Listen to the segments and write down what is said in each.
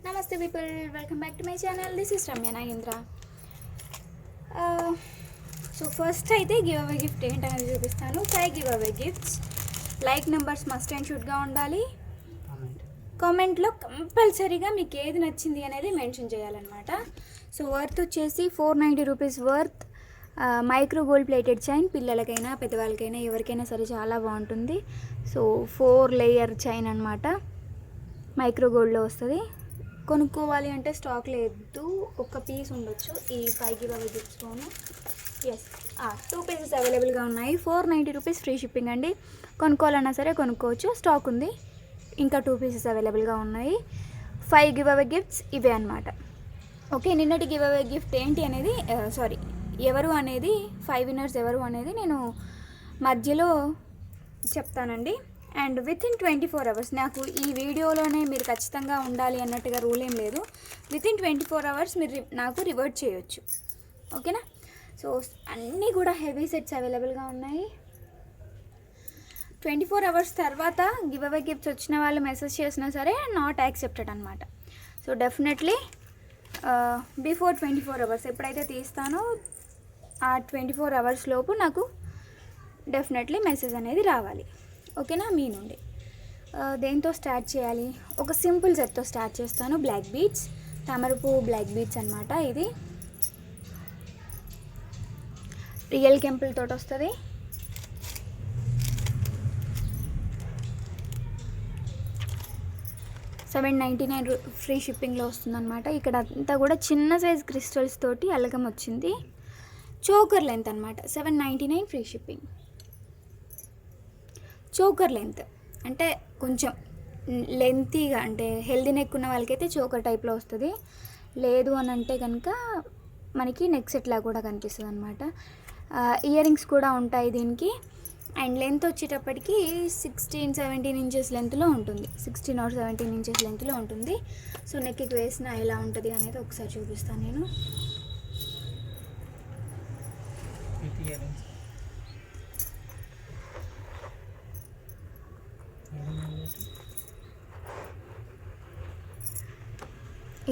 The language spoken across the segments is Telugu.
Namaste people, welcome back to my channel. This is Ramya Nagendra. So first అయితే గివ్ అవే గిఫ్ట్ ఏంటనేది చూపిస్తాను. 5 give away gifts. Like numbers must and షుడ్గా ఉండాలి. కామెంట్లో కంపల్సరీగా మీకు ఏది నచ్చింది అనేది మెన్షన్ చేయాలన్నమాట. సో వర్త్ వచ్చేసి 490 rupees worth micro gold plated chain. పిల్లలకైనా పెద్దవాళ్ళకైనా ఎవరికైనా సరే చాలా బాగుంటుంది. సో 4 లేయర్ చైన్ అనమాట, మైక్రో గోల్డ్లో వస్తుంది. కొనుక్కోవాలి అంటే స్టాక్ లేదు, ఒక పీస్ ఉండొచ్చు ఈ 5 గివ్ అవే గిఫ్ట్స్లోను. ఎస్, 2 పీసెస్ అవైలబుల్గా ఉన్నాయి. 490 రూపీస్ ఫ్రీ షిప్పింగ్ అండి. కొనుక్కోవాలన్నా సరే కొనుక్కోవచ్చు, స్టాక్ ఉంది. ఇంకా 2 పీసెస్ అవైలబుల్గా ఉన్నాయి. 5 గివ్ అవే గిఫ్ట్స్ ఇవే అనమాట. ఓకే, నిన్నటి గివ్ అవే గిఫ్ట్ ఏంటి అనేది ఎవరు అనేది 5 విన్నర్స్ ఎవరు అనేది నేను మధ్యలో చెప్తానండి. అండ్ వితిన్ 24 అవర్స్, నాకు ఈ వీడియోలోనే మీరు ఖచ్చితంగా ఉండాలి అన్నట్టుగా రూల్ ఏం లేదు. వితిన్ 24 అవర్స్ మీరు నాకు రివర్ట్ చేయొచ్చు. ఓకేనా? సో అన్నీ కూడా హెవీ సెట్స్ అవైలబుల్గా ఉన్నాయి. 24 అవర్స్ తర్వాత గివ్ అవే గిఫ్ట్స్ వచ్చిన వాళ్ళు మెసేజ్ చేసినా సరే నాట్ యాక్సెప్టెడ్ అనమాట. సో డెఫినెట్లీ బిఫోర్ 24 అవర్స్ ఎప్పుడైతే తీస్తానో ఆ 24 అవర్స్ లోపు నాకు డెఫినెట్లీ మెసేజ్ అనేది రావాలి. ఓకేనా? మీ నుండి దేంతో స్టార్ట్ చేయాలి? ఒక సింపుల్ సెట్తో స్టార్ట్ చేస్తాను. బ్లాక్ బీడ్స్, తామరపు బ్లాక్ బీడ్స్ అనమాట. ఇది రియల్ కెంపుల్ తోటి వస్తుంది. $799 ఫ్రీ షిప్పింగ్లో వస్తుందన్నమాట. ఇక్కడ అంతా కూడా చిన్న సైజ్ క్రిస్టల్స్ తోటి అలగం వచ్చింది. చోకర్ లెంత్ అనమాట. $799 ఫ్రీ షిప్పింగ్. చోకర్ లెంత్ అంటే కొంచెం లెంతీగా, అంటే హెల్దీ నెక్ ఉన్న వాళ్ళకైతే చోకర్ టైప్లో వస్తుంది. లేదు అని అంటే కనుక మనకి నెక్ సెట్లా కూడా కనిపిస్తుంది అనమాట. ఇయర్ రింగ్స్ కూడా ఉంటాయి దీనికి. అండ్ లెంత్ వచ్చేటప్పటికి 16-17 ఇంచెస్ లెంత్లో ఉంటుంది. 16 or 17 ఇంచెస్ లెంత్లో ఉంటుంది. సో నెక్కి వేసిన ఎలా ఉంటుంది అనేది ఒకసారి చూపిస్తాను నేను.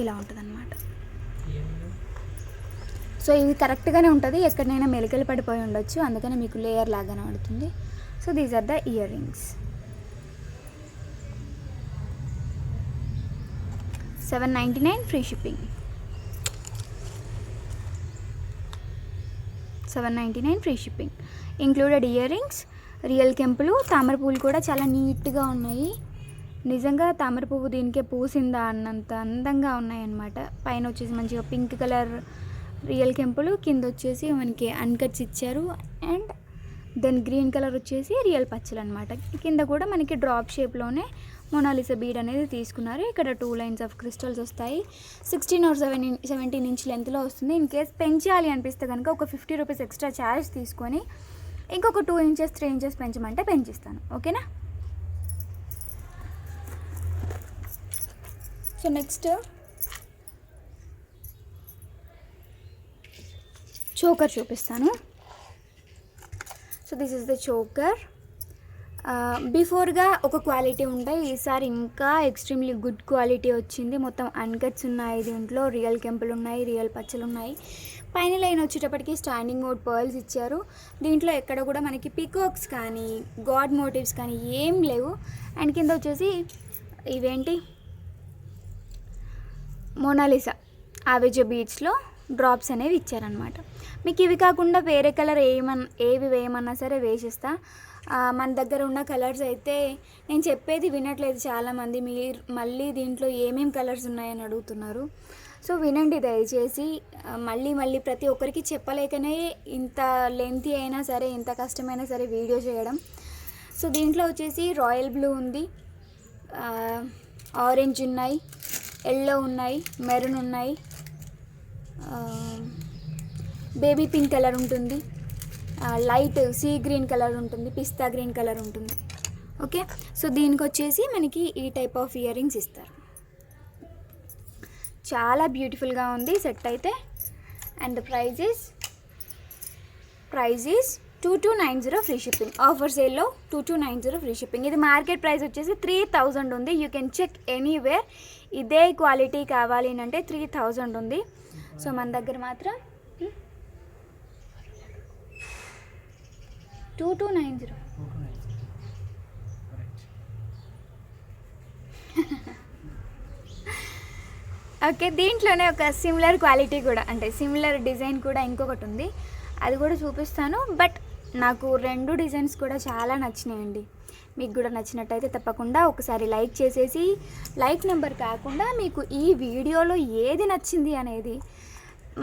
ఇలా ఉంటుంది అన్నమాట. సో ఇది కరెక్ట్గానే ఉంటుంది, ఎక్కడైనా మెలికలు పడిపోయి ఉండొచ్చు, అందుకని మీకు లేయర్ లాగానే పడుతుంది. So these are the earrings. $799 free shipping. $799 free shipping included earrings. Real కెంపులు, తామర పూలు కూడా చాలా నీట్గా ఉన్నాయి. నిజంగా తామర పువ్వు దీనికే పూసిందా అన్నంత అందంగా ఉన్నాయన్నమాట. పైన వచ్చేసి మంచిగా పింక్ కలర్ రియల్ కెంపులు, కింద వచ్చేసి మనకి అన్కట్స్ ఇచ్చారు. అండ్ దెన్ గ్రీన్ కలర్ వచ్చేసి రియల్ పచ్చలు అనమాట. కింద కూడా మనకి డ్రాప్ షేప్లోనే మొనాలిసా బీడ్ అనేది తీసుకున్నారు. ఇక్కడ 2 లైన్స్ ఆఫ్ క్రిస్టల్స్ వస్తాయి. 16 or 17 ఇంచ్ లెంత్లో వస్తుంది. ఇన్ కేస్ పెంచాలి అనిపిస్తే కనుక ఒక 50 రూపీస్ ఎక్స్ట్రా ఛార్జ్ తీసుకొని ఇంకొక 2 ఇంచెస్ 3 ఇంచెస్ పెంచమంటే పెంచిస్తాను. ఓకేనా? సో నెక్స్ట్ చోకర్ చూపిస్తాను. So this is the choker. బిఫోర్గా ఒక క్వాలిటీ ఉంటాయి, ఈసారి ఇంకా ఎక్స్ట్రీమ్లీ గుడ్ క్వాలిటీ వచ్చింది. మొత్తం అన్కట్స్ ఉన్నాయి దీంట్లో, రియల్ కెంపులు ఉన్నాయి, రియల్ పచ్చలు ఉన్నాయి. పైన లైన్ వచ్చేటప్పటికి స్టాండింగ్ మోడ్ పర్ల్స్ ఇచ్చారు. దీంట్లో ఎక్కడ కూడా మనకి పికాక్స్ కానీ గాడ్ మోటివ్స్ కానీ ఏం లేవు. అండ్ కింద వచ్చేసి ఇవేంటి మొనాలిసా ఆవేజ బీడ్స్లో డ్రాప్స్ అనేవి ఇచ్చారనమాట. మీకు ఇవి కాకుండా వేరే కలర్ ఏవి వేయమన్నా సరే వేసిస్తా. మన దగ్గర ఉన్న కలర్స్ అయితే నేను చెప్పేది వినట్లేదు చాలామంది. మీరు మళ్ళీ దీంట్లో ఏమేమి కలర్స్ ఉన్నాయని అడుగుతున్నారు. సో వినండి దయచేసి. మళ్ళీ ప్రతి ఒక్కరికి చెప్పలేకనే ఇంత లెంతీ అయినా సరే, ఇంత కష్టమైనా సరే వీడియో చేయడం. సో దీంట్లో వచ్చేసి రాయల్ బ్లూ ఉంది, ఆరెంజ్ ఉన్నాయి, ఎల్లో ఉన్నాయి, మెరూన్ ఉన్నాయి, బేబీ పింక్ కలర్ ఉంటుంది, లైట్ సీ గ్రీన్ కలర్ ఉంటుంది, పిస్తా గ్రీన్ కలర్ ఉంటుంది. ఓకే, సో దీనికి వచ్చేసి మనకి ఈ టైప్ ఆఫ్ ఇయర్ రింగ్స్ ఇస్తారు. చాలా బ్యూటిఫుల్గా ఉంది సెట్ అయితే. And the price is 2290 free shipping. Offer సేల్లో 2290 ఫ్రీ షిప్పింగ్. ఇది మార్కెట్ ప్రైస్ వచ్చేసి 3000 ఉంది. You can check anywhere. ఇదే క్వాలిటీ కావాలి అంటే 3000 ఉంది. సో మన దగ్గర మాత్రం 2290. ఓకే, దీంట్లోనే ఒక సిమిలర్ క్వాలిటీ కూడా అంటే సిమిలర్ డిజైన్ కూడా ఇంకొకటి ఉంది, అది కూడా చూపిస్తాను. బట్ నాకు 2 డిజైన్స్ కూడా చాలా నచ్చినాయండి. మీకు కూడా నచ్చినట్టయితే తప్పకుండా ఒకసారి లైక్ చేసేసి, లైక్ నెంబర్ కాకుండా మీకు ఈ వీడియోలో ఏది నచ్చింది అనేది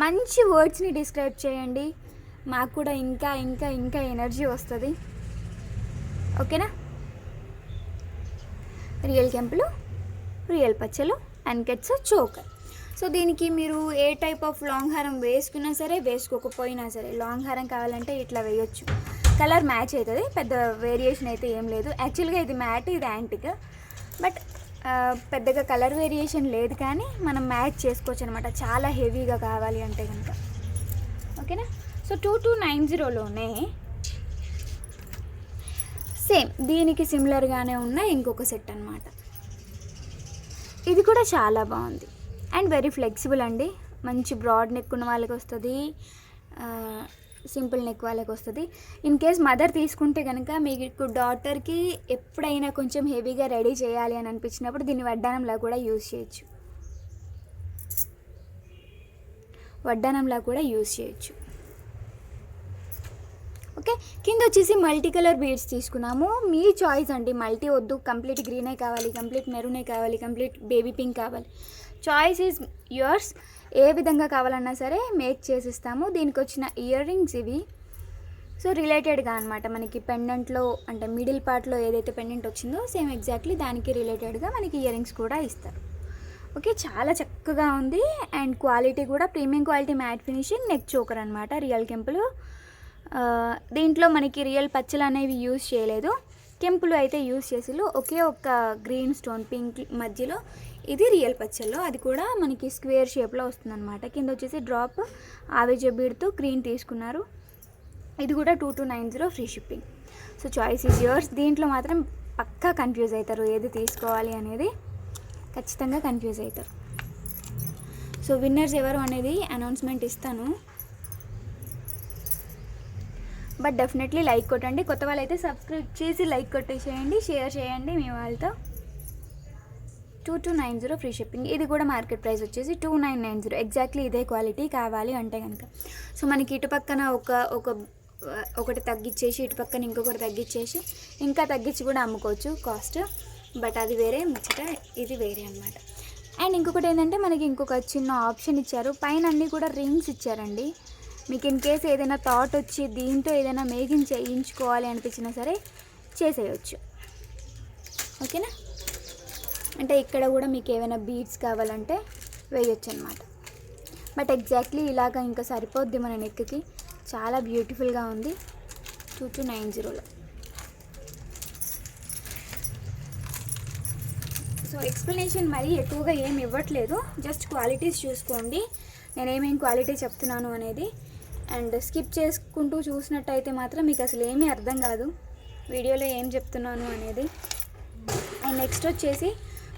మంచి వర్డ్స్ని డిస్క్రైబ్ చేయండి. మాకు కూడా ఇంకా ఇంకా ఇంకా ఎనర్జీ వస్తుంది. ఓకేనా? రియల్ కెంపులు, రియల్ పచ్చలు, అన్కట్స్, చోకర్. సో దీనికి మీరు ఏ టైప్ ఆఫ్ లాంగ్ హారం వేసుకున్నా సరే, వేసుకోకపోయినా సరే, లాంగ్ హారం కావాలంటే ఇట్లా వేయొచ్చు. కలర్ మ్యాచ్ అవుతుంది, పెద్ద వేరియేషన్ అయితే ఏం లేదు. యాక్చువల్గా ఇది మ్యాట్, ఇది యాంటిక్, బట్ పెద్దగా కలర్ వేరియేషన్ లేదు, కానీ మనం మ్యాచ్ చేసుకోవచ్చు అనమాట చాలా హెవీగా కావాలి అంటే కనుక. ఓకేనా? సో 2290లోనే సేమ్ దీనికి సిమిలర్గానే ఉన్న ఇంకొక సెట్ అనమాట. ఇది కూడా చాలా బాగుంది అండ్ వెరీ ఫ్లెక్సిబుల్ అండి. మంచి బ్రాడ్ నెక్ ఉన్న వాళ్ళకి వస్తుంది, సింపుల్ నెక్ వాళ్ళకి వస్తుంది. ఇన్ కేస్ మదర్ తీసుకుంటే కనుక మీకు డాటర్కి ఎప్పుడైనా కొంచెం హెవీగా రెడీ చేయాలి అని అనిపించినప్పుడు దీన్ని వడ్డానంలా కూడా యూజ్ చేయొచ్చు. ఓకే, కింద వచ్చేసి మల్టీ కలర్ బీడ్స్ తీసుకున్నాము. మీ చాయిస్ అండి, మల్టీ వద్దు, కంప్లీట్ గ్రీనే కావాలి, కంప్లీట్ మెరూనే కావాలి, కంప్లీట్ బేబీ పింక్ కావాలి, చాయిస్ ఈజ్ యువర్స్. ఏ విధంగా కావాలన్నా సరే మేక్ చేసిస్తాము. దీనికి వచ్చిన ఇయర్ రింగ్స్ ఇవి. సో రిలేటెడ్గా అనమాట, మనకి పెండెంట్లో అంటే మిడిల్ పార్ట్లో ఏదైతే పెండెంట్ వచ్చిందో సేమ్ ఎగ్జాక్ట్లీ దానికి రిలేటెడ్గా మనకి ఇయర్ రింగ్స్ కూడా ఇస్తారు. ఓకే, చాలా చక్కగా ఉంది అండ్ క్వాలిటీ కూడా premium quality, matte finishing, neck choker అనమాట. రియల్ కెంపులు. దీంట్లో మనకి రియల్ పచ్చలు అనేవి యూజ్ చేయలేదు, కెంపులు అయితే యూజ్ చేసిలు. ఒకే ఒక్క గ్రీన్ స్టోన్ పింక్ మధ్యలో ఇది రియల్ పచ్చల్లో, అది కూడా మనకి స్క్వేర్ షేప్లో వస్తుందన్నమాట. కింద వచ్చేసి డ్రాప్ ఆవేజ బీడ్తో గ్రీన్ తీసుకున్నారు. ఇది కూడా 2290 free shipping. So choice is yours. దీంట్లో మాత్రం పక్కా కన్ఫ్యూజ్ అవుతారు, ఏది తీసుకోవాలి అనేది ఖచ్చితంగా కన్ఫ్యూజ్ అవుతారు. సో విన్నర్స్ ఎవరు అనేది అనౌన్స్మెంట్ ఇస్తాను, బట్ డెఫినెట్లీ లైక్ కొట్టండి. కొత్త వాళ్ళు అయితే సబ్స్క్రైబ్ చేసి లైక్ కొట్టేసేయండి, షేర్ చేయండి మీ వాళ్ళతో. 2290 ఫ్రీ షిప్పింగ్. ఇది కూడా మార్కెట్ ప్రైస్ వచ్చేసి 2990. ఎగ్జాక్ట్లీ ఇదే క్వాలిటీ కావాలి అంటే కనుక. సో మనకి ఇటు పక్కన ఒకటి తగ్గించేసి, ఇటు పక్కన ఇంకొకటి తగ్గించేసి, ఇంకా తగ్గించి కూడా అమ్ముకోవచ్చు కాస్ట్, బట్ అది వేరే ముచ్చట, ఇది వేరే అనమాట. అండ్ ఇంకొకటి ఏంటంటే మనకి ఇంకొక చిన్న ఆప్షన్ ఇచ్చారు, పైన అన్నీ కూడా రింగ్స్ ఇచ్చారండి. మీకు ఇన్ కేస్ ఏదైనా థాట్ వచ్చి దీంతో ఏదైనా మేకింగ్ చేయించుకోవాలి అనిపించినా సరే చేసేయచ్చు. ఓకేనా? అంటే ఇక్కడ కూడా మీకు ఏమైనా బీడ్స్ కావాలంటే వేయొచ్చు అనమాట. బట్ ఎగ్జాక్ట్లీ ఇలాగ ఇంకా సరిపోద్ది మన నెక్కి, చాలా బ్యూటిఫుల్గా ఉంది 2290లో. సో ఎక్స్ప్లెనేషన్ మరీ ఎక్కువగా ఏమి ఇవ్వట్లేదు, జస్ట్ క్వాలిటీస్ చూసుకోండి నేనేమేం క్వాలిటీ చెప్తున్నాను అనేది. అండ్ స్కిప్ చేసుకుంటూ చూసినట్టయితే మాత్రం మీకు అసలు ఏమీ అర్థం కాదు వీడియోలో ఏం చెప్తున్నాను అనేది. అండ్ నెక్స్ట్ వచ్చేసి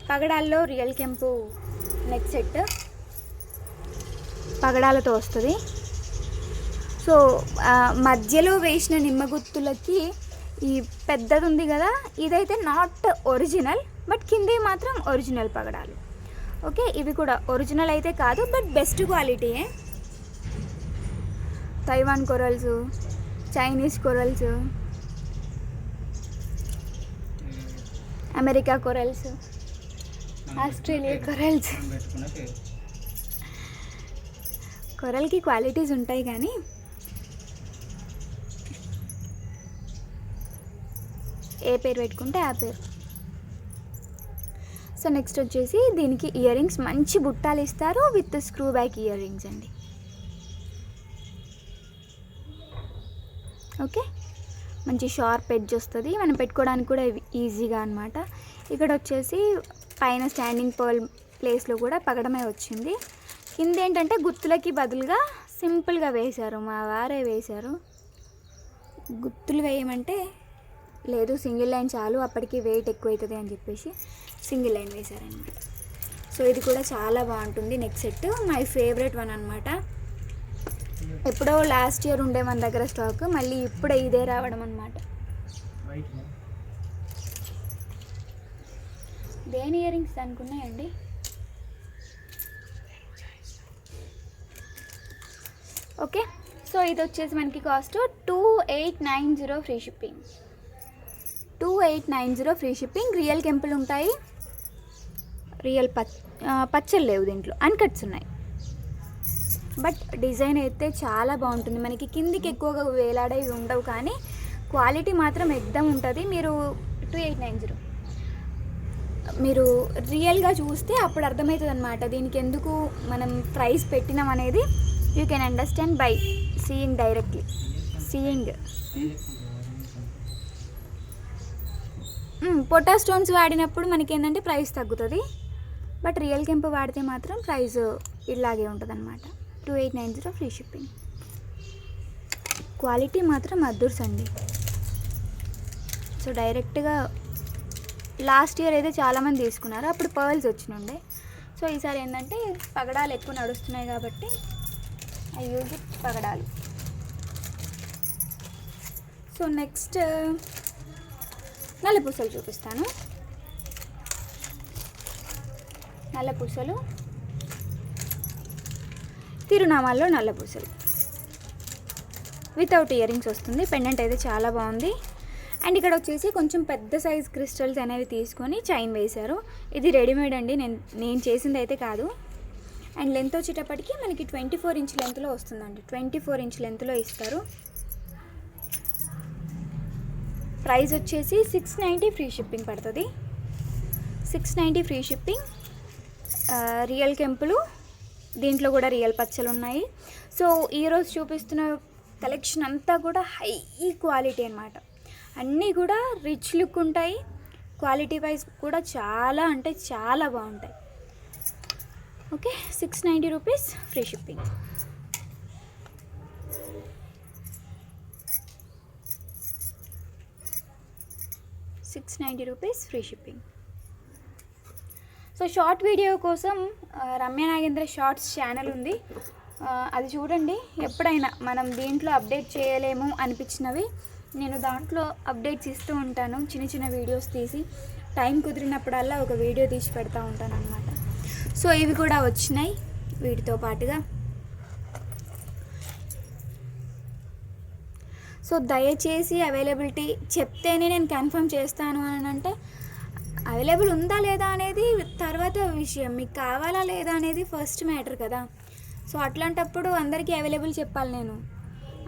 పగడాల్లో రియల్ కెంపు నెక్ సెట్ పగడాలతో వస్తుంది. సో మధ్యలో వేసిన నిమ్మగుత్తులకి ఈ పెద్దది ఉంది కదా, ఇదైతే నాట్ ఒరిజినల్, బట్ కింది మాత్రం ఒరిజినల్ పగడాలు. ఓకే, ఇవి కూడా ఒరిజినల్ అయితే కాదు, బట్ బెస్ట్ క్వాలిటీయే. Taiwan corals, Chinese corals, America corals, Australia corals. కొరల్కి క్వాలిటీస్ ఉంటాయి కానీ ఏ పేరు పెట్టుకుంటే ఆ పేరు. సో నెక్స్ట్ వచ్చేసి దీనికి ఇయర్ రింగ్స్ మంచి బుట్టాలు ఇస్తారు with screw back ear rings అండి. ఓకే, మంచి షార్ప్ ఎడ్జ్ వస్తుంది, మనం పెట్టుకోవడానికి కూడా ఈజీగా అనమాట. ఇక్కడ వచ్చేసి పైన స్టాండింగ్ పర్ల్ ప్లేస్లో కూడా పగడమే వచ్చింది. కింద ఏంటంటే గుత్తులకి బదులుగా సింపుల్గా వేశారు, మా వారే వేశారు. గుత్తులు వేయమంటే లేదు సింగిల్ లైన్ చాలు, అప్పటికి వెయిట్ ఎక్కువ అవుతుంది అని చెప్పేసి సింగిల్ లైన్ వేశారనమాట. సో సో ఇది కూడా చాలా బాగుంటుంది neck set, my favourite one అనమాట. ఎప్పుడో లాస్ట్ ఇయర్ ఉండే మన దగ్గర స్టాక్, మళ్ళీ ఇప్పుడే ఇదే రావడం అనమాట. దేని ఇయర్ రింగ్స్ అనుకున్నాయండి. ఓకే, సో ఇది వచ్చేసి మనకి cost 2890 free shipping. 2890 free shipping. Real కెంపులు ఉంటాయి, రియల్ పచ్చలు లేవు దీంట్లో, అన్కట్స్ ఉన్నాయి. బట్ డిజైన్ అయితే చాలా బాగుంటుంది. మనకి కిందికి ఎక్కువగా వేలాడేవి ఉండవు, కానీ క్వాలిటీ మాత్రం ఎక్దమ్ ఉంటుంది. మీరు 2890 మీరు రియల్గా చూస్తే అప్పుడు అర్థమవుతుంది అనమాట దీనికి ఎందుకు మనం ప్రైస్ పెట్టినాం అనేది. You can understand by seeing directly. Seeing పొటా స్టోన్స్ వాడినప్పుడు మనకి ఏంటంటే ప్రైస్ తగ్గుతుంది, బట్ రియల్ కెంపు వాడితే మాత్రం ప్రైస్ ఇలాగే ఉంటుంది అనమాట. 2890 ఫ్రీ షిప్పింగ్. క్వాలిటీ మాత్రం అద్దూర్స్ అండి. సో డైరెక్ట్గా లాస్ట్ ఇయర్ అయితే చాలామంది తీసుకున్నారు, అప్పుడు పర్ల్స్ వచ్చినుండే. సో ఈసారి ఏంటంటే పగడాలు ఎక్కువ నడుస్తున్నాయి కాబట్టి ఐ యూజ్ ఇట్ పగడాలు. సో నెక్స్ట్ నల్ల పూసలు చూపిస్తాను. నల్ల పూసలు, తిరునామాల్లో నల్ల పూసలు వితౌట్ ఇయర్ రింగ్స్ వస్తుంది. పెండెంట్ అయితే చాలా బాగుంది. అండ్ ఇక్కడ వచ్చేసి కొంచెం పెద్ద సైజ్ క్రిస్టల్స్ అనేవి తీసుకొని చైన్ వేశారు. ఇది రెడీమేడ్ అండి, నేను చేసింది అయితే కాదు. అండ్ లెంత్ వచ్చేటప్పటికి మనకి 24 ఇంచ్ లెంత్లో వస్తుందండి. 24 ఇంచ్ లెంత్లో ఇస్తారు. ప్రైస్ వచ్చేసి 690 ఫ్రీ షిప్పింగ్ పడుతుంది. 690 ఫ్రీ షిప్పింగ్. రియల్ కెంపులు, దీంట్లో కూడా రియల్ పచ్చలు ఉన్నాయి. సో ఈరోజు చూపిస్తున్న కలెక్షన్ అంతా కూడా హై క్వాలిటీ అన్నమాట. అన్నీ కూడా రిచ్ లుక్ ఉంటాయి, క్వాలిటీ వైజ్ కూడా చాలా అంటే చాలా బాగుంటాయి. Okay, 690 rupees free shipping. ₹690 free shipping. So short video కోసం రమ్య నాగేంద్ర షార్ట్స్ ఛానల్ ఉంది, అది చూడండి. ఎప్పుడైనా మనం దీంట్లో అప్డేట్ చేయలేము అనిపించినవి నేను దాంట్లో అప్డేట్స్ ఇస్తూ ఉంటాను. చిన్న చిన్న వీడియోస్ తీసి టైం కుదిరినప్పుడల్లా ఒక వీడియో తీసి పెడతా ఉంటాను అనమాట. సో ఇవి కూడా వచ్చినాయి వీటితో పాటుగా. సో దయచేసి అవైలబిలిటీ చెప్తేనే నేను కన్ఫర్మ్ చేస్తాను అని అంటే, అవైలబుల్ ఉందా లేదా అనేది తర్వాత విషయం, మీకు కావాలా లేదా అనేది ఫస్ట్ మ్యాటర్ కదా. సో అట్లాంటప్పుడు అందరికీ అవైలబుల్ చెప్పాలి నేను,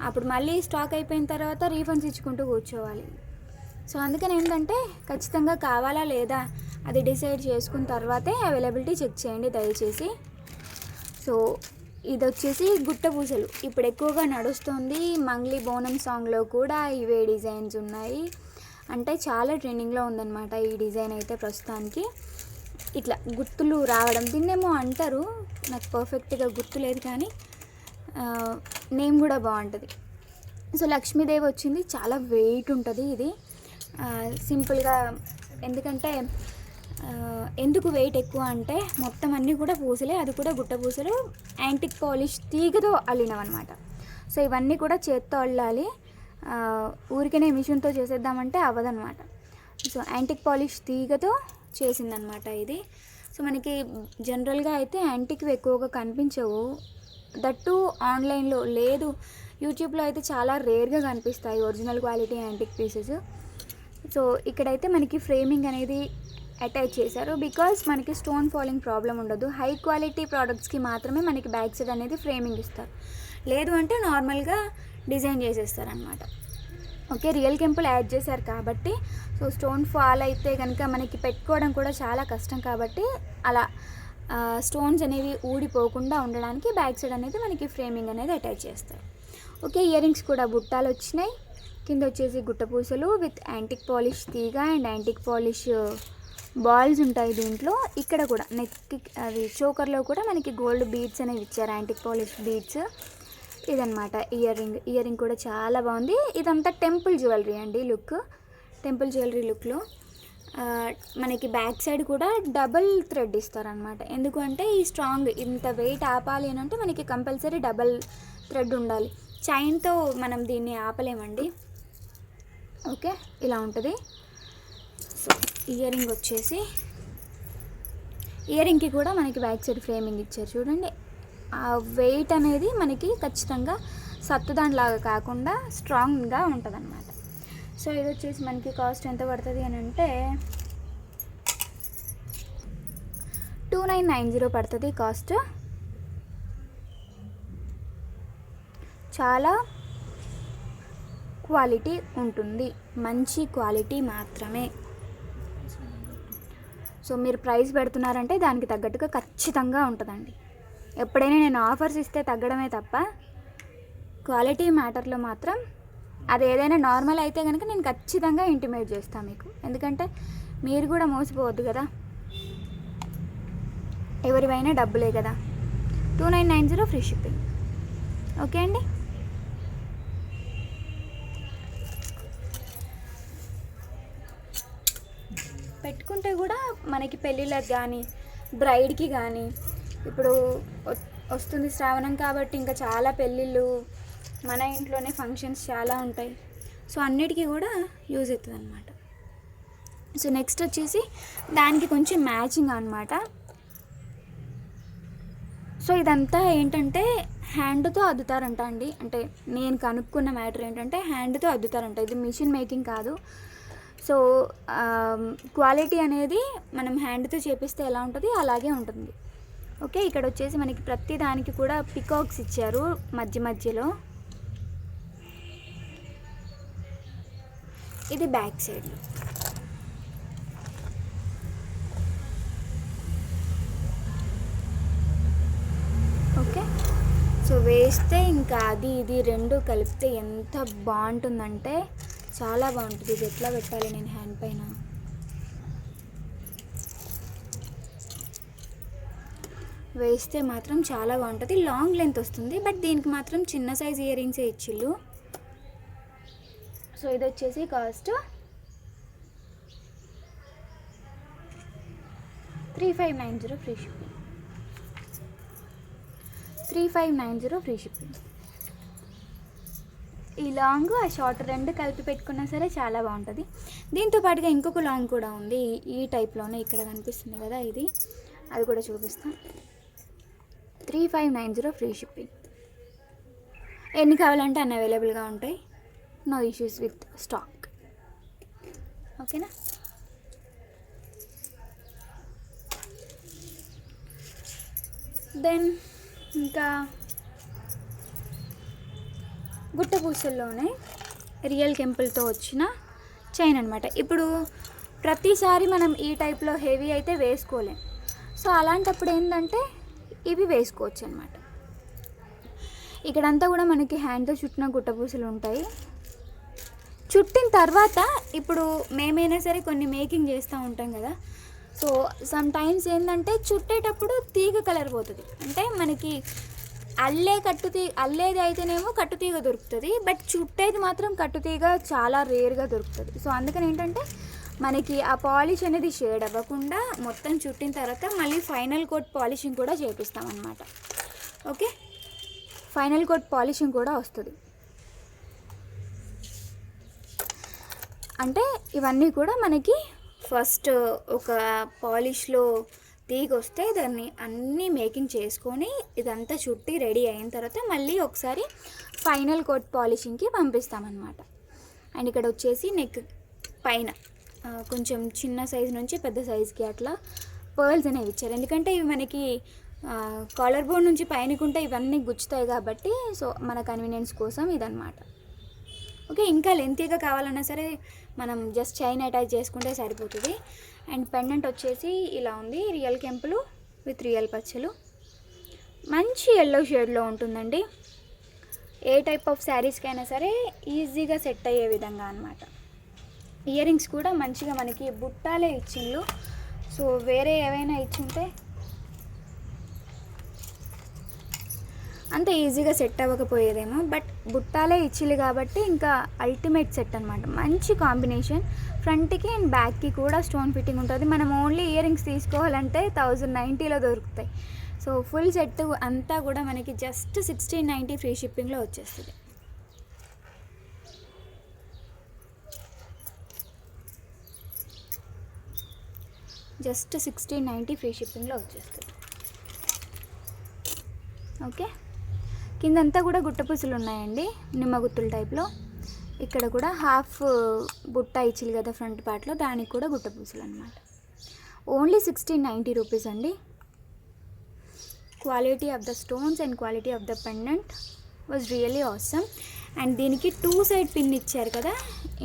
అప్పుడు మళ్ళీ స్టాక్ అయిపోయిన తర్వాత రీఫండ్స్ ఇచ్చుకుంటూ కూర్చోవాలి. సో అందుకని ఏంటంటే ఖచ్చితంగా కావాలా లేదా అది డిసైడ్ చేసుకున్న తర్వాతే అవైలబిలిటీ చెక్ చేయండి దయచేసి. సో ఇది వచ్చేసి గుట్ట పూసలు, ఇప్పుడు ఎక్కువగా నడుస్తుంది. మంగ్లీ బోనం సాంగ్లో కూడా ఇవే డిజైన్స్ ఉన్నాయి, అంటే చాలా ట్రెండింగ్లో ఉందన్నమాట ఈ డిజైన్ అయితే ప్రస్తుతానికి. ఇట్లా గుర్తులు రావడం, దీన్నేమో అంటారు, నాకు పర్ఫెక్ట్గా గుర్తులేదు, కానీ నేమ్ కూడా బాగుంటుంది. సో లక్ష్మీదేవి వచ్చింది, చాలా వెయిట్ ఉంటుంది ఇది. సింపుల్గా ఎందుకంటే ఎందుకు వెయిట్ ఎక్కువ అంటే మొత్తం అన్నీ కూడా పూసలే, అది కూడా గుట్ట పూసలు యాంటిక్ పాలిష్ తీగతో అల్లినవన్నమాట. సో ఇవన్నీ కూడా చేత్తో అల్లాలి, ఊరికనే మిషన్తో చేసేద్దామంటే అవ్వదన్నమాట. సో యాంటిక్ పాలిష్ తీగతో చేసిందనమాట ఇది. సో మనకి జనరల్గా అయితే యాంటిక్వి ఎక్కువగా కనిపించవు, దట్టు ఆన్లైన్లో లేదు, యూట్యూబ్లో అయితే చాలా రేర్గా కనిపిస్తాయి original quality antique pieces. So ఇక్కడైతే మనకి ఫ్రేమింగ్ అనేది అటాచ్ చేశారు, బికాజ్ మనకి స్టోన్ ఫాలింగ్ ప్రాబ్లం ఉండదు. హై క్వాలిటీ ప్రోడక్ట్స్కి మాత్రమే మనకి బ్యాక్ సైడ్ అనేది ఫ్రేమింగ్ ఇస్తారు, లేదు అంటే నార్మల్గా డిజైన్ చేసేస్తారనమాట. ఓకే, రియల్ కెంపుల్ యాడ్ చేశారు కాబట్టి సో స్టోన్ ఫాల్ అయితే కనుక మనకి పెట్టుకోవడం కూడా చాలా కష్టం, కాబట్టి అలా స్టోన్స్ అనేవి ఊడిపోకుండా ఉండడానికి బ్యాక్ సైడ్ అనేది మనకి ఫ్రేమింగ్ అనేది అటాచ్ చేస్తారు. ఓకే, ఇయర్ రింగ్స్ కూడా బుట్టాలు వచ్చినాయి. కింద వచ్చేసి గుట్ట పూసలు విత్ యాంటిక్ పాలిష్ తీగ అండ్ యాంటిక్ పాలిష్ బాల్స్ ఉంటాయి దీంట్లో. ఇక్కడ కూడా నెక్ అది చోకర్లో కూడా మనకి గోల్డ్ బీడ్స్ అనేవి ఇచ్చారు, యాంటిక్ పాలిష్ బీడ్స్. ఇదనమాట ఇయర్ రింగ్ కూడా చాలా బాగుంది. ఇదంతా టెంపుల్ జ్యువెలరీ అండి, టెంపుల్ జ్యువెలరీ లుక్లో మనకి బ్యాక్ సైడ్ కూడా డబల్ థ్రెడ్ ఇస్తారనమాట. ఎందుకంటే ఈ స్ట్రాంగ్ ఇంత వెయిట్ ఆపాలి అని అంటే మనకి కంపల్సరీ డబల్ థ్రెడ్ ఉండాలి. చైన్తో మనం దీన్ని ఆపలేమండి. ఓకే, ఇలా ఉంటుంది. సో ఇయర్ రింగ్ వచ్చేసి, ఇయర్ రింగ్కి కూడా మనకి బ్యాక్ సైడ్ ఫ్రేమింగ్ ఇచ్చారు చూడండి. ఆ వెయిట్ అనేది మనకి ఖచ్చితంగా సత్తుదానిలాగా కాకుండా స్ట్రాంగ్గా ఉంటుంది అన్నమాట. సో ఇది వచ్చేసి మనకి కాస్ట్ ఎంత పడుతుంది అని అంటే 2990 పడుతుంది కాస్ట్. చాలా క్వాలిటీ ఉంటుంది, మంచి క్వాలిటీ మాత్రమే. సో మీరు ప్రైస్ పెడుతున్నారంటే దానికి తగ్గట్టుగా ఖచ్చితంగా ఉంటుందండి. ఎప్పుడైనా నేను ఆఫర్స్ ఇస్తే తగ్గడమే తప్ప క్వాలిటీ మ్యాటర్లో మాత్రం అది ఏదైనా నార్మల్ అయితే కనుక నేను ఖచ్చితంగా ఇంటిమేట్ చేస్తాను మీకు. ఎందుకంటే మీరు కూడా మోసపోవద్దు కదా, ఎవరివైనా డబ్బులే కదా. 2990 ఫ్రీ షిప్పింగ్. ఓకే అండి. పెట్టుకుంటే కూడా మనకి పెళ్ళిళ్ళకి కానీ బ్రైడ్కి కానీ, ఇప్పుడు వస్తుంది శ్రావణం కాబట్టి ఇంకా చాలా పెళ్ళిళ్ళు, మన ఇంట్లోనే ఫంక్షన్స్ చాలా ఉంటాయి. సో అన్నిటికీ కూడా యూజ్ అవుతుంది అనమాట. సో నెక్స్ట్ వచ్చేసి దానికి కొంచెం మ్యాచింగ్ అనమాట. సో ఇదంతా ఏంటంటే హ్యాండ్తో అద్దుతారంట అండి. అంటే నేను కనుక్కున్న మ్యాటర్ ఏంటంటే హ్యాండ్తో అద్దుతారంట, ఇది మిషన్ మేకింగ్ కాదు. సో క్వాలిటీ అనేది మనం హ్యాండ్తో చేపిస్తే ఎలా ఉంటుంది అలాగే ఉంటుంది. ఓకే, ఇక్కడ వచ్చేసి మనకి ప్రతి దానికి కూడా పికాక్స్ ఇచ్చారు మధ్య మధ్యలో. ఇది బ్యాక్ సైడ్. ఓకే, సో వేస్తే ఇంకా అది ఇది రెండు కలిపితే ఎంత బాగుంటుందంటే చాలా బాగుంటుంది. ఇది ఎట్లా పెట్టాలి నేను హ్యాండ్ పైన, వేస్తే మాత్రం చాలా బాగుంటుంది. లాంగ్ లెంత్ వస్తుంది, బట్ దీనికి మాత్రం చిన్న సైజ్ ఇయర్ రింగ్సే ఇచ్చిళ్ళు. సో ఇది వచ్చేసి cost 3590 free shipping. 3590 free shipping. ఈ లాంగ్ ఆ షార్ట్ రెండు కలిపి పెట్టుకున్నా సరే చాలా బాగుంటుంది. దీంతో పాటుగా ఇంకొక లాంగ్ కూడా ఉంది ఈ టైప్లోనే, ఇక్కడ కనిపిస్తుంది కదా ఇది, అది కూడా చూపిస్తాను. 3590 ఫ్రీ షిప్పింగ్. ఎన్ని కావాలంటే అన్ని అవైలబుల్గా ఉంటాయి. No issues with stock. ఓకేనా. దెన్ ఇంకా గుట్ట పూసల్లోనే రియల్ కెంపుల్తో వచ్చిన చైన్ అనమాట. ఇప్పుడు ప్రతిసారి మనం ఈ టైప్లో హెవీ అయితే వేసుకోలేం. సో అలాంటప్పుడు ఏంటంటే ఇవి వేసుకోవచ్చు అనమాట. ఇక్కడంతా కూడా మనకి హ్యాండ్తో చుట్టిన గుట్టపూసలు ఉంటాయి. చుట్టిన తర్వాత ఇప్పుడు మేమైనా సరే కొన్ని మేకింగ్ చేస్తూ ఉంటాం కదా. సో సమ్ టైమ్స్ ఏంటంటే చుట్టేటప్పుడు తీగ కలర్ పోతుంది. అంటే మనకి అల్లేది అయితేనేమో కట్టుతీగ దొరుకుతుంది, బట్ చుట్టేది మాత్రం కట్టుతీగ చాలా రేర్గా దొరుకుతుంది. సో అందుకని ఏంటంటే మనకి ఆ పాలిష్ అనేది షేడ్ అవ్వకుండా మొత్తం చుట్టిన తర్వాత మళ్ళీ ఫైనల్ కోట్ పాలిషింగ్ కూడా చేపిస్తాం అన్నమాట. ఓకే, ఫైనల్ కోట్ పాలిషింగ్ కూడా వస్తుంది. అంటే ఇవన్నీ కూడా మనకి ఫస్ట్ ఒక పాలిష్లో తీగ వస్తే దాన్ని అన్నీ మేకింగ్ చేసుకొని ఇదంతా చుట్టి రెడీ అయిన తర్వాత మళ్ళీ ఒకసారి ఫైనల్ కోట్ పాలిషింగ్కి పంపిస్తామన్నమాట. అండ్ ఇక్కడ వచ్చేసి నెక్ పైన కొంచెం చిన్న సైజు నుంచి పెద్ద సైజుకి అట్లా పర్ల్స్ అనేవి ఇచ్చారు. ఎందుకంటే ఇవి మనకి కాలర్ బోన్ నుంచి పైనకుంటే ఇవన్నీ గుచ్చుతాయి కాబట్టి, సో మన కన్వీనియన్స్ కోసం ఇదన్నమాట. ఓకే, ఇంకా లెంతీగా కావాలన్నా సరే మనం జస్ట్ చైన్ అటాచ్ చేసుకుంటే సరిపోతుంది. అండ్ పెండెంట్ వచ్చేసి ఇలా ఉంది, రియల్ కెంపులు విత్ రియల్ పచ్చలు, మంచి ఎల్లో షేడ్లో ఉంటుందండి. ఏ టైప్ ఆఫ్ శారీస్కైనా సరే ఈజీగా సెట్ అయ్యే విధంగా అన్నమాట. ఇయర్ రింగ్స్ కూడా మంచిగా మనకి బుట్టాలే ఇచ్చిండ్రు. సో వేరే ఏవైనా ఇచ్చుంటే అంత ఈజీగా సెట్ అవ్వకపోయేదేమో, బట్ బుట్టాలే ఇచ్చిల్లు కాబట్టి ఇంకా అల్టిమేట్ సెట్ అనమాట. మంచి కాంబినేషన్, ఫ్రంట్కి అండ్ బ్యాక్కి కూడా స్టోన్ ఫిట్టింగ్ ఉంటుంది. మనం ఓన్లీ ఇయర్ రింగ్స్ తీసుకోవాలంటే 1090లో దొరుకుతాయి. సో ఫుల్ సెట్ అంతా కూడా మనకి జస్ట్ 1690 ఫ్రీ షిప్పింగ్లో వచ్చేస్తుంది. జస్ట్ 1690 ఫ్రీ షిప్పింగ్లో వచ్చేస్తుంది. ఓకే, కిందంతా కూడా గుట్టపూసలు ఉన్నాయండి, నిమ్మగుత్తుల టైప్లో. ఇక్కడ కూడా హాఫ్ బుట్ట ఇచ్చిల్లు కదా ఫ్రంట్ పార్ట్లో, దానికి కూడా గుట్టపూసలు అనమాట. ఓన్లీ 1690 రూపీస్ అండి. Quality of the stones and quality of the pendant was really awesome. And దీనికి 2 సైడ్ పిన్ ఇచ్చారు కదా.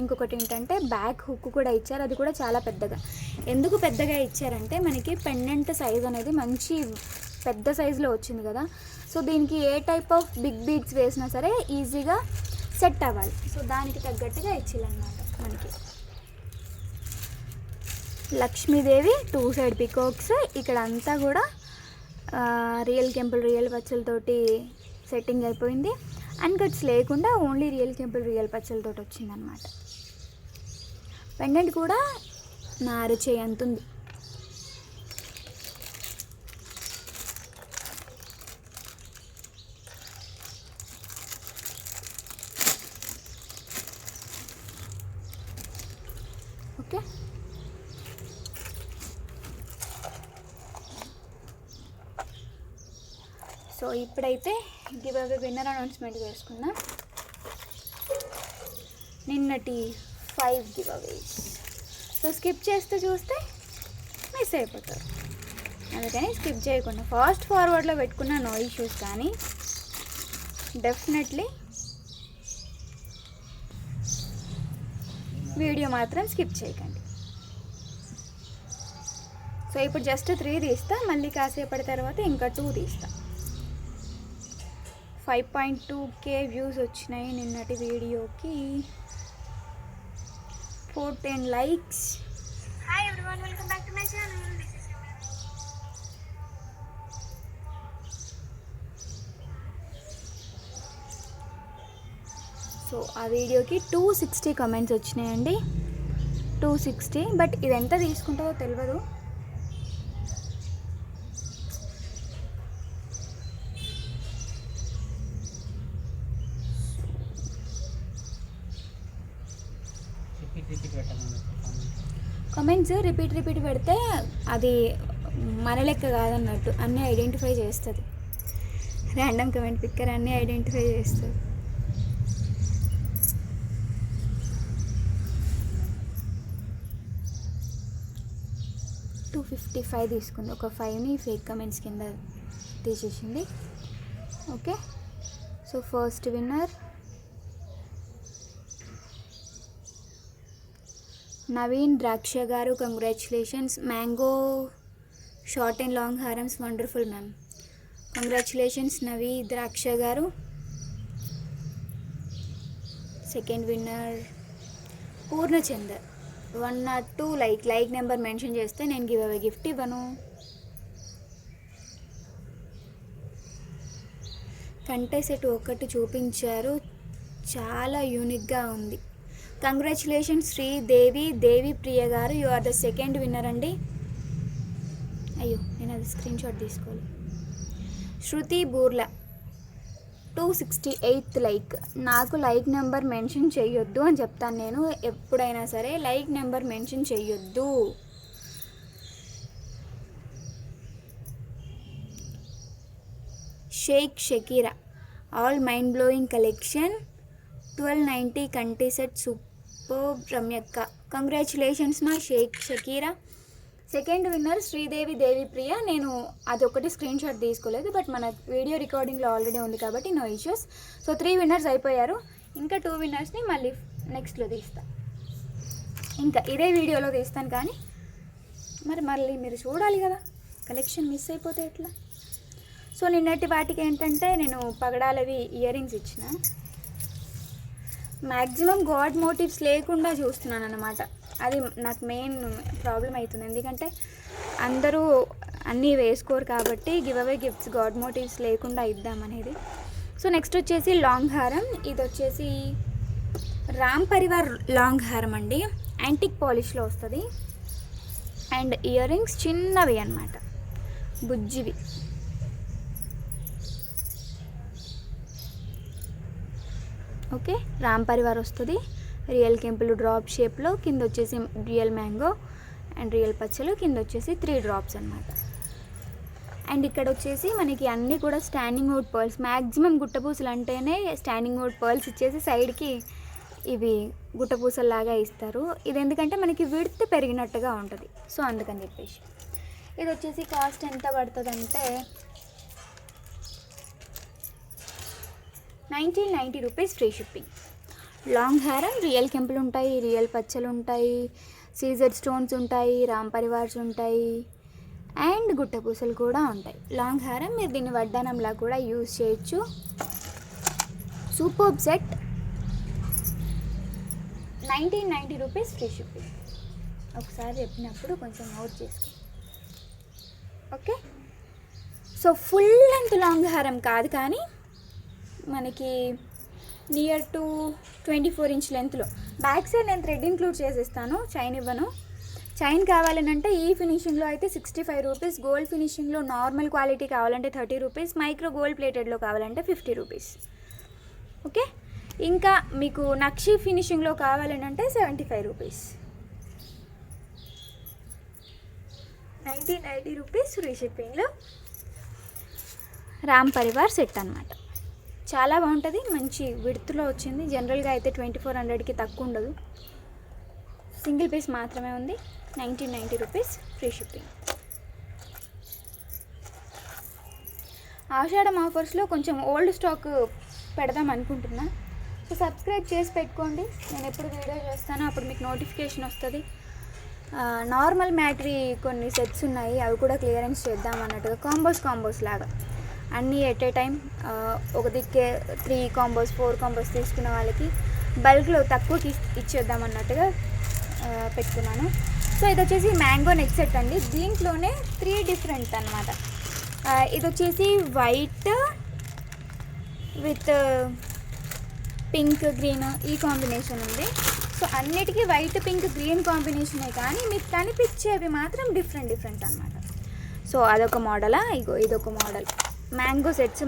ఇంకొకటి ఏంటంటే బ్యాక్ హుక్ కూడా ఇచ్చారు, అది కూడా చాలా పెద్దగా. ఎందుకు పెద్దగా ఇచ్చారంటే మనకి పెండెంట్ సైజ్ అనేది మంచి పెద్ద సైజులో వచ్చింది కదా. సో దీనికి ఏ టైప్ ఆఫ్ బిగ్ బీడ్స్ వేసినా సరే ఈజీగా సెట్ అవ్వాలి. సో దానికి తగ్గట్టుగా ఇచ్చిల్లన్నమాట. మనకి లక్ష్మీదేవి 2 సైడ్ పికాక్స్, ఇక్కడ అంతా కూడా రియల్ కెంపుల్ రియల్ పచ్చలతోటి సెట్టింగ్ అయిపోయింది. అన్కట్స్ లేకుండా ఓన్లీ రియల్ కెంపుల్ రియల్ పచ్చలతో వచ్చిందనమాట. పెండెంట్ కూడా నారు చేయంతుంది. ఓకే, సో ఇప్పుడైతే గివ్ అవే విన్నర్ అనౌన్స్మెంట్ చేసుకుందాం. నిన్నటి 5 గివ్ అవేస్. సో స్కిప్ చేస్తే చూస్తే మిస్ అయిపోతారు, అందుకని స్కిప్ చేయకుండా ఫాస్ట్ ఫార్వర్డ్లో పెట్టుకున్న నో ఇష్యూస్. కానీ డెఫినెట్లీ వీడియో మాత్రం స్కిప్ చేయకండి. సో ఇప్పుడు జస్ట్ 3 తీస్తా, మళ్ళీ కాసేపటి తర్వాత ఇంకా 2 తీస్తా. 5.2K వ్యూస్ వచ్చినాయి నిన్నటి వీడియోకి, 410 likes. Hi everyone, welcome back to my channel. This is your so ఆ వీడియోకి 260 కమెంట్స్ వచ్చినాయండి, 260. బట్ ఇది ఎంత తీసుకుంటుందో తెలియదు. కమెంట్స్ రిపీట్ పెడితే అది మన లెక్క కాదన్నట్టు, అన్నీ ఐడెంటిఫై చేస్తుంది. ర్యాండమ్ కమెంట్ పిక్కర్ అన్నీ ఐడెంటిఫై చేస్తుంది. $255 తీసుకుంది. ఒక 5ని ఫేక్ కమెంట్స్ కింద తీసేసింది. Okay, so first winner Naveen Draksha garu, congratulations. Mango short and long హారమ్స్ wonderful ma'am, congratulations Navi Draksha garu. Second winner Purnachander, 102 like number mention చేస్తే నేను గివ్ అవే గిఫ్ట్ ఇవ్వను. కంటే సెట్ ఒకటి చూపించారు, చాలా యూనిక్గా ఉంది. Congratulations Devi Priya garu, you are the second winner అండి. అయ్యో నేను అది స్క్రీన్ షాట్ తీసుకోవాలి. శృతి బూర్లా 268 లైక్. నాకు లైక్ నెంబర్ మెన్షన్ చేయొద్దు అని చెప్తాను నేను ఎప్పుడైనా సరే, లైక్ నెంబర్ మెన్షన్ చేయొద్దు. Shaik Shakira, all mind blowing collection, 1290 కంటి సెట్ సూపర్ రమ్యక్క. కంగ్రాచులేషన్స్ మా షేక్ షకీరా. Second winner Devi Priya. నేను అదొకటి స్క్రీన్ షాట్ తీసుకోలేదు, బట్ మన వీడియో రికార్డింగ్లో ఆల్రెడీ ఉంది కాబట్టి నో ఇష్యూస్. సో 3 విన్నర్స్ అయిపోయారు. ఇంకా 2 విన్నర్స్ని మళ్ళీ నెక్స్ట్లో తీస్తాను, ఇంకా ఇదే వీడియోలో తీస్తాను. కానీ మళ్ళీ మీరు చూడాలి కదా, కలెక్షన్ మిస్ అయిపోతే ఎట్లా. సో నిన్నటి వాటికి ఏంటంటే నేను పగడాలవి ఇయర్ రింగ్స్ ఇచ్చిన. మ్యాక్సిమం గాడ్ మోటివ్స్ లేకుండా చూస్తున్నాను అన్నమాట. అది నాకు మెయిన్ ప్రాబ్లం అవుతుంది. ఎందుకంటే అందరూ అన్నీ వేసుకోరు కాబట్టి గివ్ అవే గిఫ్ట్స్ గాడ్ మోటివ్స్ లేకుండా ఇద్దామనేది. సో నెక్స్ట్ వచ్చేసి లాంగ్ హారం. ఇది వచ్చేసి రామ్ పరివార్ లాంగ్ హారం అండి, యాంటిక్ పాలిష్లో వస్తుంది. అండ్ ఇయర్ రింగ్స్ చిన్నవి అన్నమాట, బుజ్జివి. ఓకే, రామ్ పరివార్ వస్తుంది. రియల్ కెంపులు డ్రాప్ షేప్లో, కింద వచ్చేసి రియల్ మ్యాంగో అండ్ రియల్ పచ్చలు, కింద వచ్చేసి 3 డ్రాప్స్ అనమాట. అండ్ ఇక్కడ వచ్చేసి మనకి అన్నీ కూడా స్టాండింగ్ వుడ్ పర్ల్స్. మ్యాక్సిమం గుట్టపూసలు అంటేనే స్టాండింగ్ వుడ్ పర్ల్స్ ఇచ్చేసి సైడ్కి ఇవి గుట్టపూసల్లాగా ఇస్తారు. ఇది ఎందుకంటే మనకి విడ్త్ పెరిగినట్టుగా ఉంటుంది, సో అందుకని చెప్పేసి. ఇది వచ్చేసి కాస్ట్ ఎంత పడుతుందంటే 1990 రూపీస్ ఫ్రీ షిప్పింగ్. లాంగ్ హారం, రియల్ కెంపులు ఉంటాయి, రియల్ పచ్చలు ఉంటాయి, సీజెడ్ స్టోన్స్ ఉంటాయి, రామ్ పరివార్స్ ఉంటాయి అండ్ గుట్టపూసలు కూడా ఉంటాయి. లాంగ్ హారం మీరు దీన్ని వడ్డానంలా కూడా యూజ్ చేయొచ్చు. Super set 1990 rupees free shipping. ఒకసారి చెప్పినప్పుడు కొంచెం నోట్ చేసుకో. Okay, so full length long హారం కాదు కానీ మనకి నియర్ టు 24 ఇంచ్ లెంత్లో. బ్యాక్ సైడ్ నేను థ్రెడ్ ఇంక్లూడ్ చేసేస్తాను, చైన్ ఇవ్వను. చైన్ కావాలనంటే ఈ ఫినిషింగ్లో అయితే 65 రూపీస్, గోల్డ్ ఫినిషింగ్లో నార్మల్ క్వాలిటీ కావాలంటే 30 రూపీస్, మైక్రో గోల్డ్ ప్లేటెడ్లో కావాలంటే 50 రూపీస్. ఓకే, ఇంకా మీకు నక్షి ఫినిషింగ్లో కావాలనంటే 75 రూపీస్. 1990 రూపీస్ ఫ్రీ షిప్పింగ్లో రామ్ పరివార్ సెట్ అనమాట. చాలా బాగుంటుంది, మంచి విడ్త్లో వచ్చింది. జనరల్గా అయితే 2400కి తక్కువ ఉండదు, సింగిల్ పీస్ మాత్రమే ఉంది. 1990 రూపీస్ ఫ్రీ షిప్పింగ్. ఆషాఢం ఆఫర్స్లో కొంచెం ఓల్డ్ స్టాక్ పెడదాం అనుకుంటున్నా. సో సబ్స్క్రైబ్ చేసి పెట్టుకోండి, నేను ఎప్పుడు వీడియో చేస్తానో అప్పుడు మీకు నోటిఫికేషన్ వస్తుంది. నార్మల్ మ్యాట్రీ కొన్ని సెట్స్ ఉన్నాయి, అవి కూడా క్లియరెన్స్ చేద్దాం అన్నట్టుగా. కాంబోస్ లాగా అన్నీ ఎట్ ఏ టైం ఒక దిక్కే 3 కాంబోస్ 4 కాంబోస్ తీసుకున్న వాళ్ళకి బల్క్లో తక్కువకి ఇచ్చేద్దాం అన్నట్టుగా పెట్టుకున్నాను. సో ఇది వచ్చేసి మ్యాంగో నెక్ సెట్ అండి, దీంట్లోనే 3 డిఫరెంట్ అనమాట. ఇది వచ్చేసి వైట్ విత్ పింక్ గ్రీన్ ఈ కాంబినేషన్ ఉంది. సో అన్నిటికీ వైట్ పింక్ గ్రీన్ కాంబినేషనే కానీ మీకు కనిపించేవి మాత్రం డిఫరెంట్ అనమాట. సో అదొక మోడలా, ఇదొక మోడల్. మ్యాంగో సెట్స్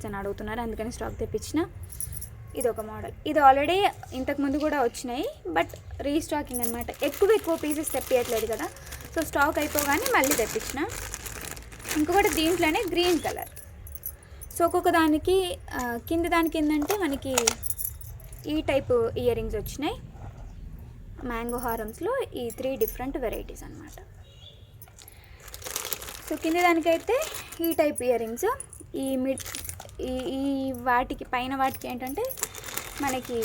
అని అడుగుతున్నారు, అందుకని స్టాక్ తెప్పించిన. ఇదొక మోడల్. ఇది ఆల్రెడీ ఇంతకుముందు కూడా వచ్చినాయి, బట్ రీస్టాకింగ్ అనమాట. ఎక్కువ పీసెస్ తెప్పియట్లేదు కదా, సో స్టాక్ అయిపోగానే మళ్ళీ తెప్పించిన. ఇంకొకటి దీంట్లోనే గ్రీన్ కలర్. సో ఒక్కొక్క దానికి కింద దానికి ఏంటంటే మనకి ఈ టైప్ ఇయర్ రింగ్స్ వచ్చినాయి. మ్యాంగో హారమ్స్లో ఈ 3 డిఫరెంట్ వెరైటీస్ అనమాట. సో కింద దానికైతే ఈ టైప్ ఇయర్ రింగ్స్, ఈ వాటికి పైన వాటికి ఏంటంటే మనకి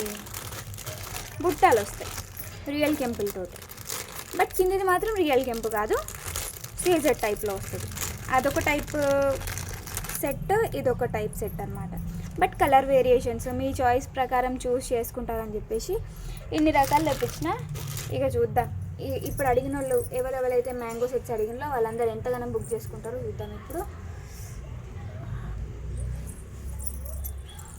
బుట్టాలు వస్తాయి రియల్ కెంపులతోటి. బట్ కిందది మాత్రం రియల్ కెంపు కాదు, సీజర్ టైప్లో వస్తుంది. అదొక టైప్ సెట్, ఇదొక టైప్ సెట్ అనమాట. But colour variations me choice ప్రకారం చూస్ చేసుకుంటారని చెప్పేసి ఇన్ని రకాలు తెప్పించిన. ఇక చూద్దాం, ఇప్పుడు అడిగిన వాళ్ళు ఎవరెవరైతే మ్యాంగో సెట్స్ అడిగినో వాళ్ళందరూ ఎంతగానో బుక్ చేసుకుంటారో చూద్దాం. ఇప్పుడు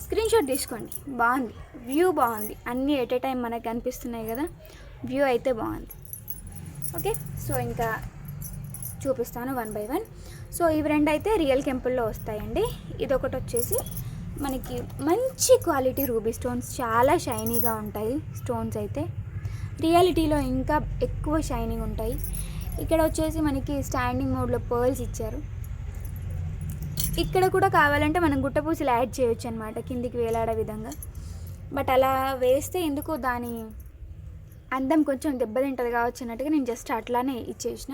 స్క్రీన్ షాట్ తీసుకోండి, బాగుంది, వ్యూ బాగుంది, అన్నీ ఎట్ ఏ టైం మనకు కనిపిస్తున్నాయి కదా, వ్యూ అయితే బాగుంది. ఓకే, సో ఇంకా చూపిస్తాను 1 by 1. సో ఇవి 2 అయితే రియల్ కెంపుల్లో వస్తాయండి. ఇదొకటి వచ్చేసి మనకి మంచి క్వాలిటీ రూబీ స్టోన్స్, చాలా షైనీగా ఉంటాయి స్టోన్స్ అయితే, రియాలిటీలో ఇంకా ఎక్కువ షైనింగ్ ఉంటాయి. ఇక్కడ వచ్చేసి మనకి స్టాండింగ్ మోడ్లో పర్ల్స్ ఇచ్చారు. ఇక్కడ కూడా కావాలంటే మనం గుట్టపూసలు యాడ్ చేయొచ్చు అనమాట కిందికి వేలాడే విధంగా. బట్ అలా వేస్తే ఎందుకో దాని అందం కొంచెం దెబ్బతింటుంది కావచ్చు అన్నట్టుగా నేను జస్ట్ అట్లానే ఇచ్చేసిన.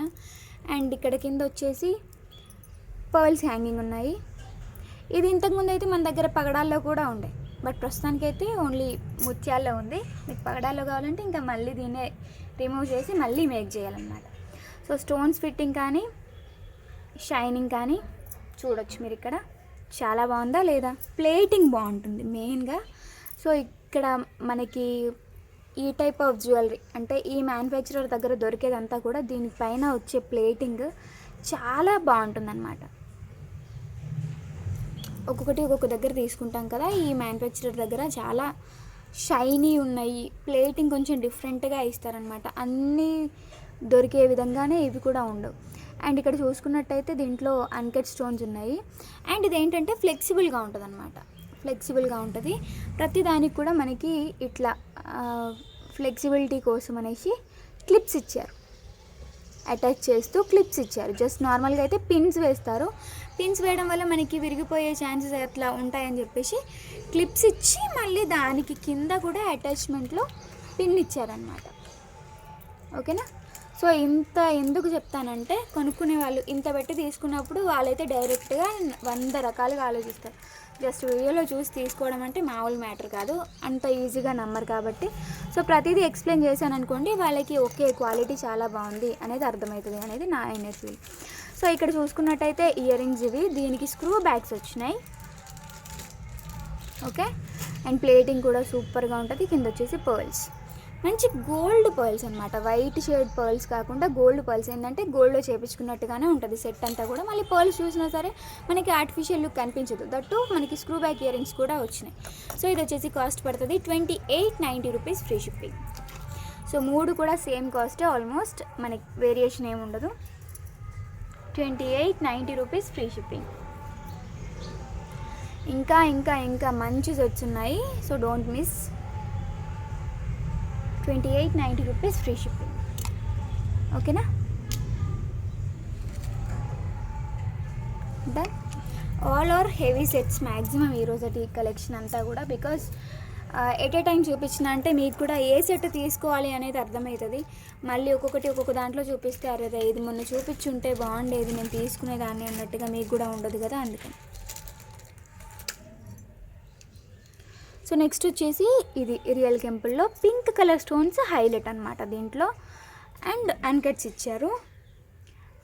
అండ్ ఇక్కడ కింద వచ్చేసి పర్ల్స్ హ్యాంగింగ్ ఉన్నాయి. ఇది ఇంతకుముందు అయితే మన దగ్గర పగడాల్లో కూడా ఉండే, బట్ ప్రస్తుతానికైతే ఓన్లీ ముత్యాల్లో ఉంది. మీకు పగడాల్లో కావాలంటే ఇంకా మళ్ళీ దీన్నే రిమూవ్ చేసి మళ్ళీ మేక్ చేయాలన్నమాట. సో స్టోన్స్ ఫిట్టింగ్ కానీ షైనింగ్ కానీ చూడొచ్చు మీరు ఇక్కడ. చాలా బాగుందా లేదా? ప్లేటింగ్ బాగుంటుంది మెయిన్గా. సో ఇక్కడ మనకి ఈ టైప్ ఆఫ్ జ్యువెలరీ అంటే ఈ మ్యానుఫ్యాక్చరర్ దగ్గర దొరికేదంతా కూడా దీనిపైన వచ్చే ప్లేటింగ్ చాలా బాగుంటుందన్నమాట. ఒక్కొక్క దగ్గర తీసుకుంటాం కదా, ఈ మ్యానుఫ్యాక్చరర్ దగ్గర చాలా షైనీ ఉన్నాయి, ప్లేటింగ్ కొంచెం డిఫరెంట్గా ఇస్తారనమాట. అన్నీ దొరికే విధంగానే ఇవి కూడా ఉండవు. అండ్ ఇక్కడ చూసుకున్నట్టయితే దీంట్లో అన్కట్ స్టోన్స్ ఉన్నాయి. అండ్ ఇదేంటంటే ఫ్లెక్సిబుల్గా ఉంటుంది అనమాట, ఫ్లెక్సిబుల్గా ఉంటుంది. ప్రతి దానికి కూడా మనకి ఇట్లా ఫ్లెక్సిబిలిటీ కోసం అనేసి క్లిప్స్ ఇచ్చారు, అటాచ్ చేస్తూ క్లిప్స్ ఇచ్చారు. జస్ట్ నార్మల్గా అయితే పిన్స్ వేస్తారు, పిన్స్ వేయడం వల్ల మనకి విరిగిపోయే ఛాన్సెస్ అట్లా ఉంటాయని చెప్పేసి క్లిప్స్ ఇచ్చి మళ్ళీ దానికి కింద కూడా అటాచ్మెంట్లో పిన్ ఇచ్చారనమాట. ఓకేనా. సో ఇంత ఎందుకు చెప్తానంటే, కొనుక్కునే వాళ్ళు ఇంత పెట్టి తీసుకున్నప్పుడు వాళ్ళైతే డైరెక్ట్గా 100 రకాలుగా ఆలోచిస్తారు. జస్ట్ వీడియోలో చూసి తీసుకోవడం అంటే మామూలు మ్యాటర్ కాదు, అంత ఈజీగా నమ్మరు కాబట్టి. సో ప్రతిదీ ఎక్స్ప్లెయిన్ చేశాను అనుకోండి, వాళ్ళకి ఓకే క్వాలిటీ చాలా బాగుంది అనేది అర్థమవుతుంది అనేది నా ఇన్నర్ ఫీల్. సో ఇక్కడ చూసుకున్నట్టయితే ఇయర్ రింగ్స్ ఇవి, దీనికి స్క్రూ బ్యాగ్స్ వచ్చినాయి. ఓకే. అండ్ ప్లేటింగ్ కూడా సూపర్గా ఉంటుంది. కింద వచ్చేసి పర్ల్స్, మంచి గోల్డ్ పర్ల్స్ అనమాట, వైట్ షేడ్ పర్ల్స్ కాకుండా గోల్డ్ పర్ల్స్. ఏంటంటే గోల్డ్లో చేపించుకున్నట్టుగానే ఉంటుంది సెట్ అంతా కూడా. మళ్ళీ పర్ల్స్ చూసినా సరే మనకి ఆర్టిఫిషియల్ లుక్ కనిపించదు. దట్టు మనకి స్క్రూ బ్యాక్ ఇయర్ రింగ్స్ కూడా వచ్చినాయి. సో ఇది వచ్చేసి కాస్ట్ పడుతుంది 2890 రూపీస్ ఫ్రీ షిప్పింగ్. సో 3 కూడా సేమ్ కాస్టే, ఆల్మోస్ట్ మనకి వేరియేషన్ ఏమి ఉండదు. 2890 రూపీస్ ఫ్రీ షిప్పింగ్. ఇంకా ఇంకా ఇంకా మంచి సెట్స్ ఉన్నాయి, so don't miss. 2890 rupees free shipping. ఓకేనా. Done. All are heavy sets maximum ఈరోజు కలెక్షన్ అంతా కూడా. బికాస్ ఎట్ ఏ టైం చూపించిన అంటే మీకు కూడా ఏ సెట్ తీసుకోవాలి అనేది అర్థమవుతుంది. మళ్ళీ ఒక్కొక్క దాంట్లో చూపిస్తే అరే ఇది మొన్న చూపించుంటే బాగుండేది, నేను తీసుకునేదాన్ని అన్నట్టుగా మీకు కూడా ఉండదు కదా, అందుకని. సో నెక్స్ట్ వచ్చేసి ఇది రియల్ కెంపుల్లో పింక్ కలర్ స్టోన్స్ హైలైట్ అనమాట దీంట్లో. అండ్ అన్కట్స్ ఇచ్చారు,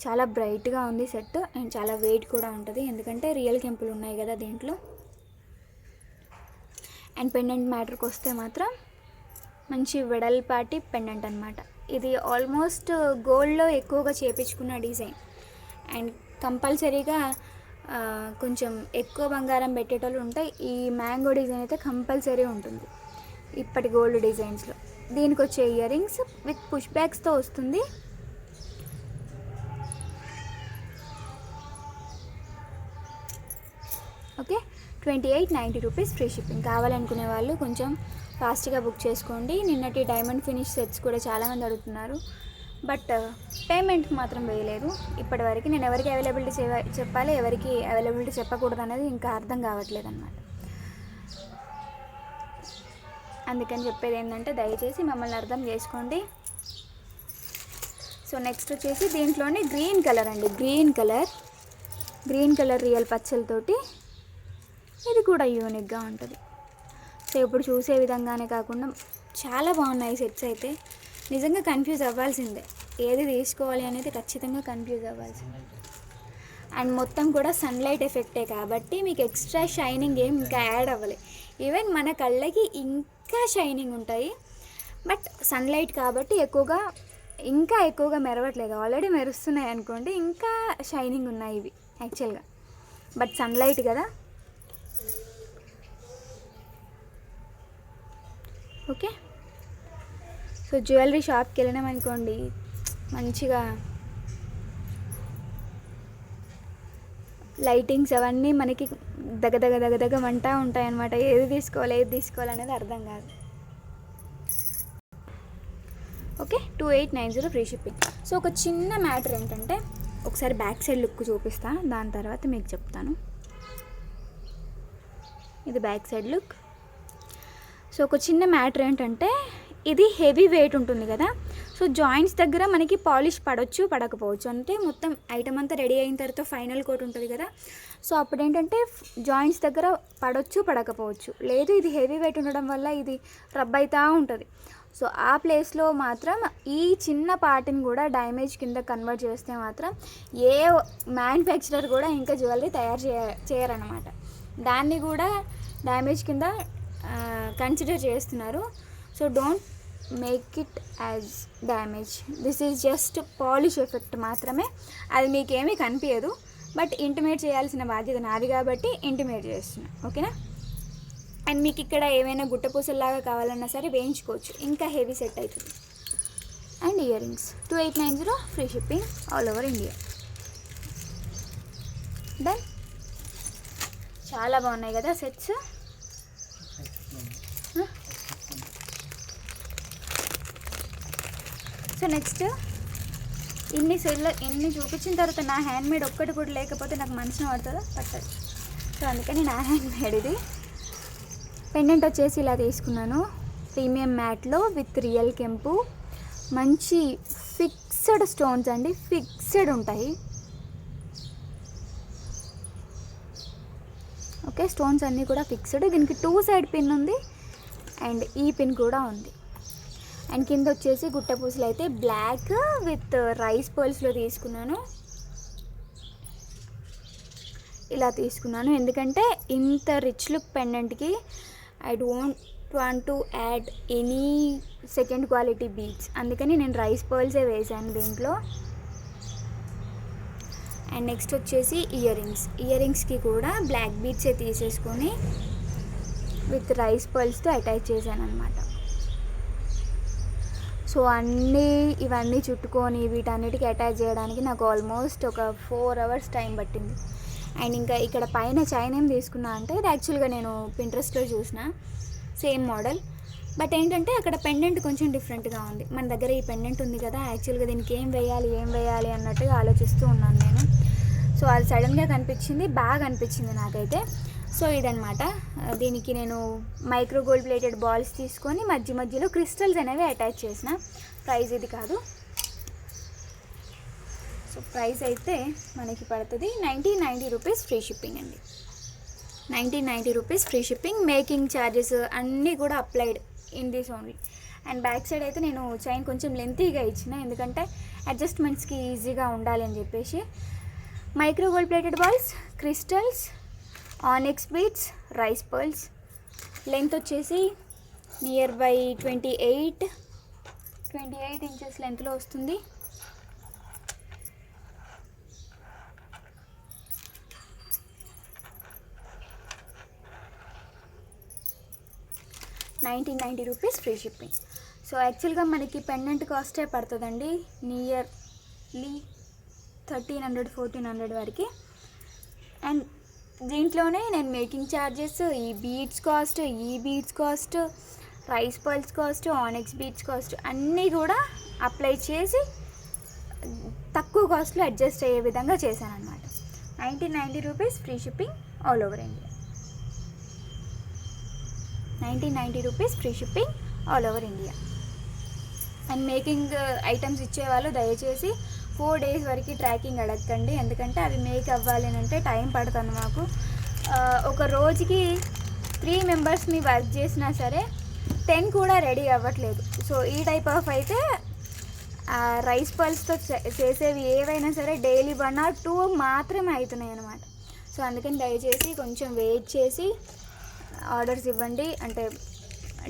చాలా బ్రైట్గా ఉంది సెట్. అండ్ చాలా వెయిట్ కూడా ఉంటుంది, ఎందుకంటే రియల్ కెంపులు ఉన్నాయి కదా దీంట్లో. అండ్ పెండెంట్ మ్యాటర్కి వస్తే మాత్రం మంచి వెడల్పాటి పెండెంట్ అనమాట. ఇది ఆల్మోస్ట్ గోల్డ్లో ఎక్కువగా చేపించుకున్న డిజైన్. అండ్ కంపల్సరీగా కొంచెం ఎక్కువ బంగారం పెట్టేటోళ్ళు ఉంటాయి. ఈ మ్యాంగో డిజైన్ అయితే కంపల్సరీ ఉంటుంది ఇప్పటి గోల్డ్ డిజైన్స్లో. దీనికి వచ్చే ఇయర్ రింగ్స్ విత్ పుష్ బ్యాగ్స్తో వస్తుంది. ఓకే. 2890 rupees free shipping. కావాలనుకునే వాళ్ళు కొంచెం ఫాస్ట్గా బుక్ చేసుకోండి. నిన్నటి డైమండ్ ఫినిష్ సెట్స్ కూడా చాలామంది అడుగుతున్నారు, బట్ పేమెంట్ మాత్రం వేయలేదు ఇప్పటివరకు. నేను ఎవరికి అవైలబిలిటీ చెప్పాలి, ఎవరికి అవైలబిలిటీ చెప్పకూడదు అనేది ఇంకా అర్థం కావట్లేదు అనమాట. అందుకని చెప్పేది ఏంటంటే దయచేసి మమ్మల్ని అర్థం చేసుకోండి. సో నెక్స్ట్ వచ్చేసి దీంట్లోనే గ్రీన్ కలర్ అండి, గ్రీన్ కలర్ రియల్ పచ్చలతోటి ఇది కూడా యూనిక్గా ఉంటుంది. సో ఇప్పుడు చూసే విధంగానే కాకుండా చాలా బాగున్నాయి సెట్స్ అయితే. నిజంగా కన్ఫ్యూజ్ అవ్వాల్సిందే, ఏది తీసుకోవాలి అనేది ఖచ్చితంగా కన్ఫ్యూజ్ అవ్వాల్సిందే. అండ్ మొత్తం కూడా సన్లైట్ ఎఫెక్టే కాబట్టి మీకు ఎక్స్ట్రా షైనింగ్ ఏం ఇంకా యాడ్ అవ్వలే. ఈవెన్ మన కళ్ళకి ఇంకా షైనింగ్ ఉంటాయి, బట్ సన్లైట్ కాబట్టి ఇంకా ఎక్కువగా మెరవట్లేదు. ఆల్రెడీ మెరుస్తున్నాయి అనుకోండి, ఇంకా షైనింగ్ ఉన్నాయి ఇవి యాక్చువల్గా, బట్ సన్లైట్ కదా. ఓకే. సో జ్యువెలరీ షాప్కి వెళ్ళినామనుకోండి, మంచిగా లైటింగ్స్ అవన్నీ మనకి దగ్గ మంటా ఉంటాయన్నమాట. ఏది తీసుకోవాలి అనేది అర్థం కాదు. ఓకే. 2890 free shipping. సో ఒక చిన్న మ్యాటర్ ఏంటంటే, ఒకసారి బ్యాక్ సైడ్ లుక్ చూపిస్తా, దాని తర్వాత మీకు చెప్తాను. ఇది బ్యాక్ సైడ్ లుక్. సో ఒక చిన్న మ్యాటర్ ఏంటంటే, ఇది హెవీ వెయిట్ ఉంటుంది కదా, సో జాయింట్స్ దగ్గర మనకి పాలిష్ పడవచ్చు పడకపోవచ్చు. అంటే మొత్తం ఐటమ్ అంతా రెడీ అయిన తర్వాత ఫైనల్ కోట్ ఉంటుంది కదా, సో అప్పుడు ఏంటంటే జాయింట్స్ దగ్గర పడవచ్చు పడకపోవచ్చు. లేదు ఇది హెవీ వెయిట్ ఉండడం వల్ల ఇది రబ్ అవుతూ ఉంటుంది. సో ఆ ప్లేస్లో మాత్రం ఈ చిన్న పార్ట్ని కూడా డ్యామేజ్ కింద కన్వర్ట్ చేస్తే మాత్రం ఏ మ్యానుఫ్యాక్చరర్ కూడా ఇంకా జ్యువెలరీ తయారు చేయరన్నమాట. దాన్ని కూడా డ్యామేజ్ కింద కన్సిడర్ చేస్తున్నారు. So don't make it as damage. This is just polish effect మాత్రమే, అది మీకేమీ కనిపించదు. బట్ ఇంటిమేట్ చేయాల్సిన బాధ్యత నాది కాబట్టి ఇంటిమేట్ చేస్తున్నా, ఓకేనా. అండ్ మీకు ఇక్కడ ఏమైనా గుట్టపూసల్లాగా కావాలన్నా సరే వేయించుకోవచ్చు, ఇంకా హెవీ సెట్ అవుతుంది. And ear rings 2890, free shipping all over India. Done. చాలా బాగున్నాయి కదా సెట్స్. సో నెక్స్ట్ ఇన్ని చూపించిన తర్వాత నా హ్యాండ్మేడ్ ఒక్కటి కూడా లేకపోతే నాకు మనసున పడుతుందా? పట్టదు. సో అందుకని నా హ్యాండ్మేడ్ ఇది. పెండెంట్ వచ్చేసి ఇలా తీసుకున్నాను, ప్రీమియం మ్యాట్లో విత్ రియల్ కెంపు. మంచి ఫిక్స్డ్ స్టోన్స్ అండి, ఫిక్స్డ్ ఉంటాయి. ఓకే, స్టోన్స్ అన్నీ కూడా ఫిక్స్డ్. దీనికి 2 సైడ్ పిన్ ఉంది అండ్ ఈ పిన్ కూడా ఉంది. అండ్ కింద వచ్చేసి గుట్టపూసలు అయితే బ్లాక్ విత్ రైస్ పర్ల్స్లో తీసుకున్నాను. ఇలా తీసుకున్నాను ఎందుకంటే ఇంత రిచ్ లుక్ పెండెంట్కి I don't want to add any second quality beads, అందుకని నేను రైస్ పర్ల్సే వేసాను దీంట్లో. అండ్ నెక్స్ట్ వచ్చేసి ఇయర్ రింగ్స్కి కూడా బ్లాక్ బీడ్సే తీసేసుకొని విత్ రైస్ పర్ల్స్తో అటాచ్ చేశాను అనమాట. సో ఇవన్నీ చుట్టుకొని వీటన్నిటికి అటాచ్ చేయడానికి నాకు ఆల్మోస్ట్ ఒక 4 hours టైం పట్టింది. అండ్ ఇంకా ఇక్కడ పైన చైన్ ఏం తీసుకున్నా అంటే ఇది యాక్చువల్గా నేను పింట్రెస్ట్లో చూసిన సేమ్ మోడల్. బట్ ఏంటంటే అక్కడ పెండెంట్ కొంచెం డిఫరెంట్గా ఉంది. మన దగ్గర ఈ పెండెంట్ ఉంది కదా, యాక్చువల్గా దీనికి ఏం వేయాలి అన్నట్టుగా ఆలోచిస్తూ ఉన్నాను నేను. సో అది సడన్గా కనిపించింది, బాగా అనిపించింది నాకైతే. సో ఇదనమాట, దీనికి నేను మైక్రో గోల్డ్ ప్లేటెడ్ బాల్స్ తీసుకొని మధ్యలో క్రిస్టల్స్ అనేవి అటాచ్ చేసిన. ప్రైస్ ఇది కాదు. సో ప్రైస్ అయితే మనకి పడుతుంది 1990 రూపీస్, ఫ్రీ షిప్పింగ్ అండి. 1990 rupees free shipping, making charges అన్నీ కూడా applied in this only. And back side అయితే నేను చైన్ కొంచెం లెంతీగా ఇచ్చిన, ఎందుకంటే అడ్జస్ట్మెంట్స్కి ఈజీగా ఉండాలి అని చెప్పేసి. Micro gold plated balls, crystals, onyx beads, rice pearls. Length వచ్చేసి నియర్ బై 28 ఇంచెస్ లెంత్లో వస్తుంది. ₹1990 ఫ్రీ షిప్పింగ్. సో యాక్చువల్గా మనకి పెండెంట్ కాస్టే పడుతుందండి, నియర్లీ 1300-1400 వరకు. అండ్ దీంట్లోనే నేను మేకింగ్ ఛార్జెస్, ఈ beads cost, rice pearls cost, onyx beads cost అన్నీ కూడా అప్లై చేసి తక్కువ కాస్ట్లో అడ్జస్ట్ అయ్యే విధంగా చేశాను అనమాట. ₹1990 free shipping all over India. ₹1990 free shipping all over India. And making items ఇచ్చేవాళ్ళు దయచేసి 4 days వరకు ట్రాకింగ్ అడగండి, ఎందుకంటే అవి మేక్ అవ్వాలి అని అంటే టైం పడుతుంది మాకు. ఒక రోజుకి 3 members వర్క్ చేసినా సరే 10 కూడా రెడీ అవ్వట్లేదు. సో ఈ టైప్ ఆఫ్ అయితే రైస్ పర్ల్స్తో చేసేవి ఏవైనా సరే డైలీ 1 or 2 మాత్రమే అవుతున్నాయి అన్నమాట. సో అందుకని దయచేసి కొంచెం వెయిట్ చేసి ఆర్డర్స్ ఇవ్వండి, అంటే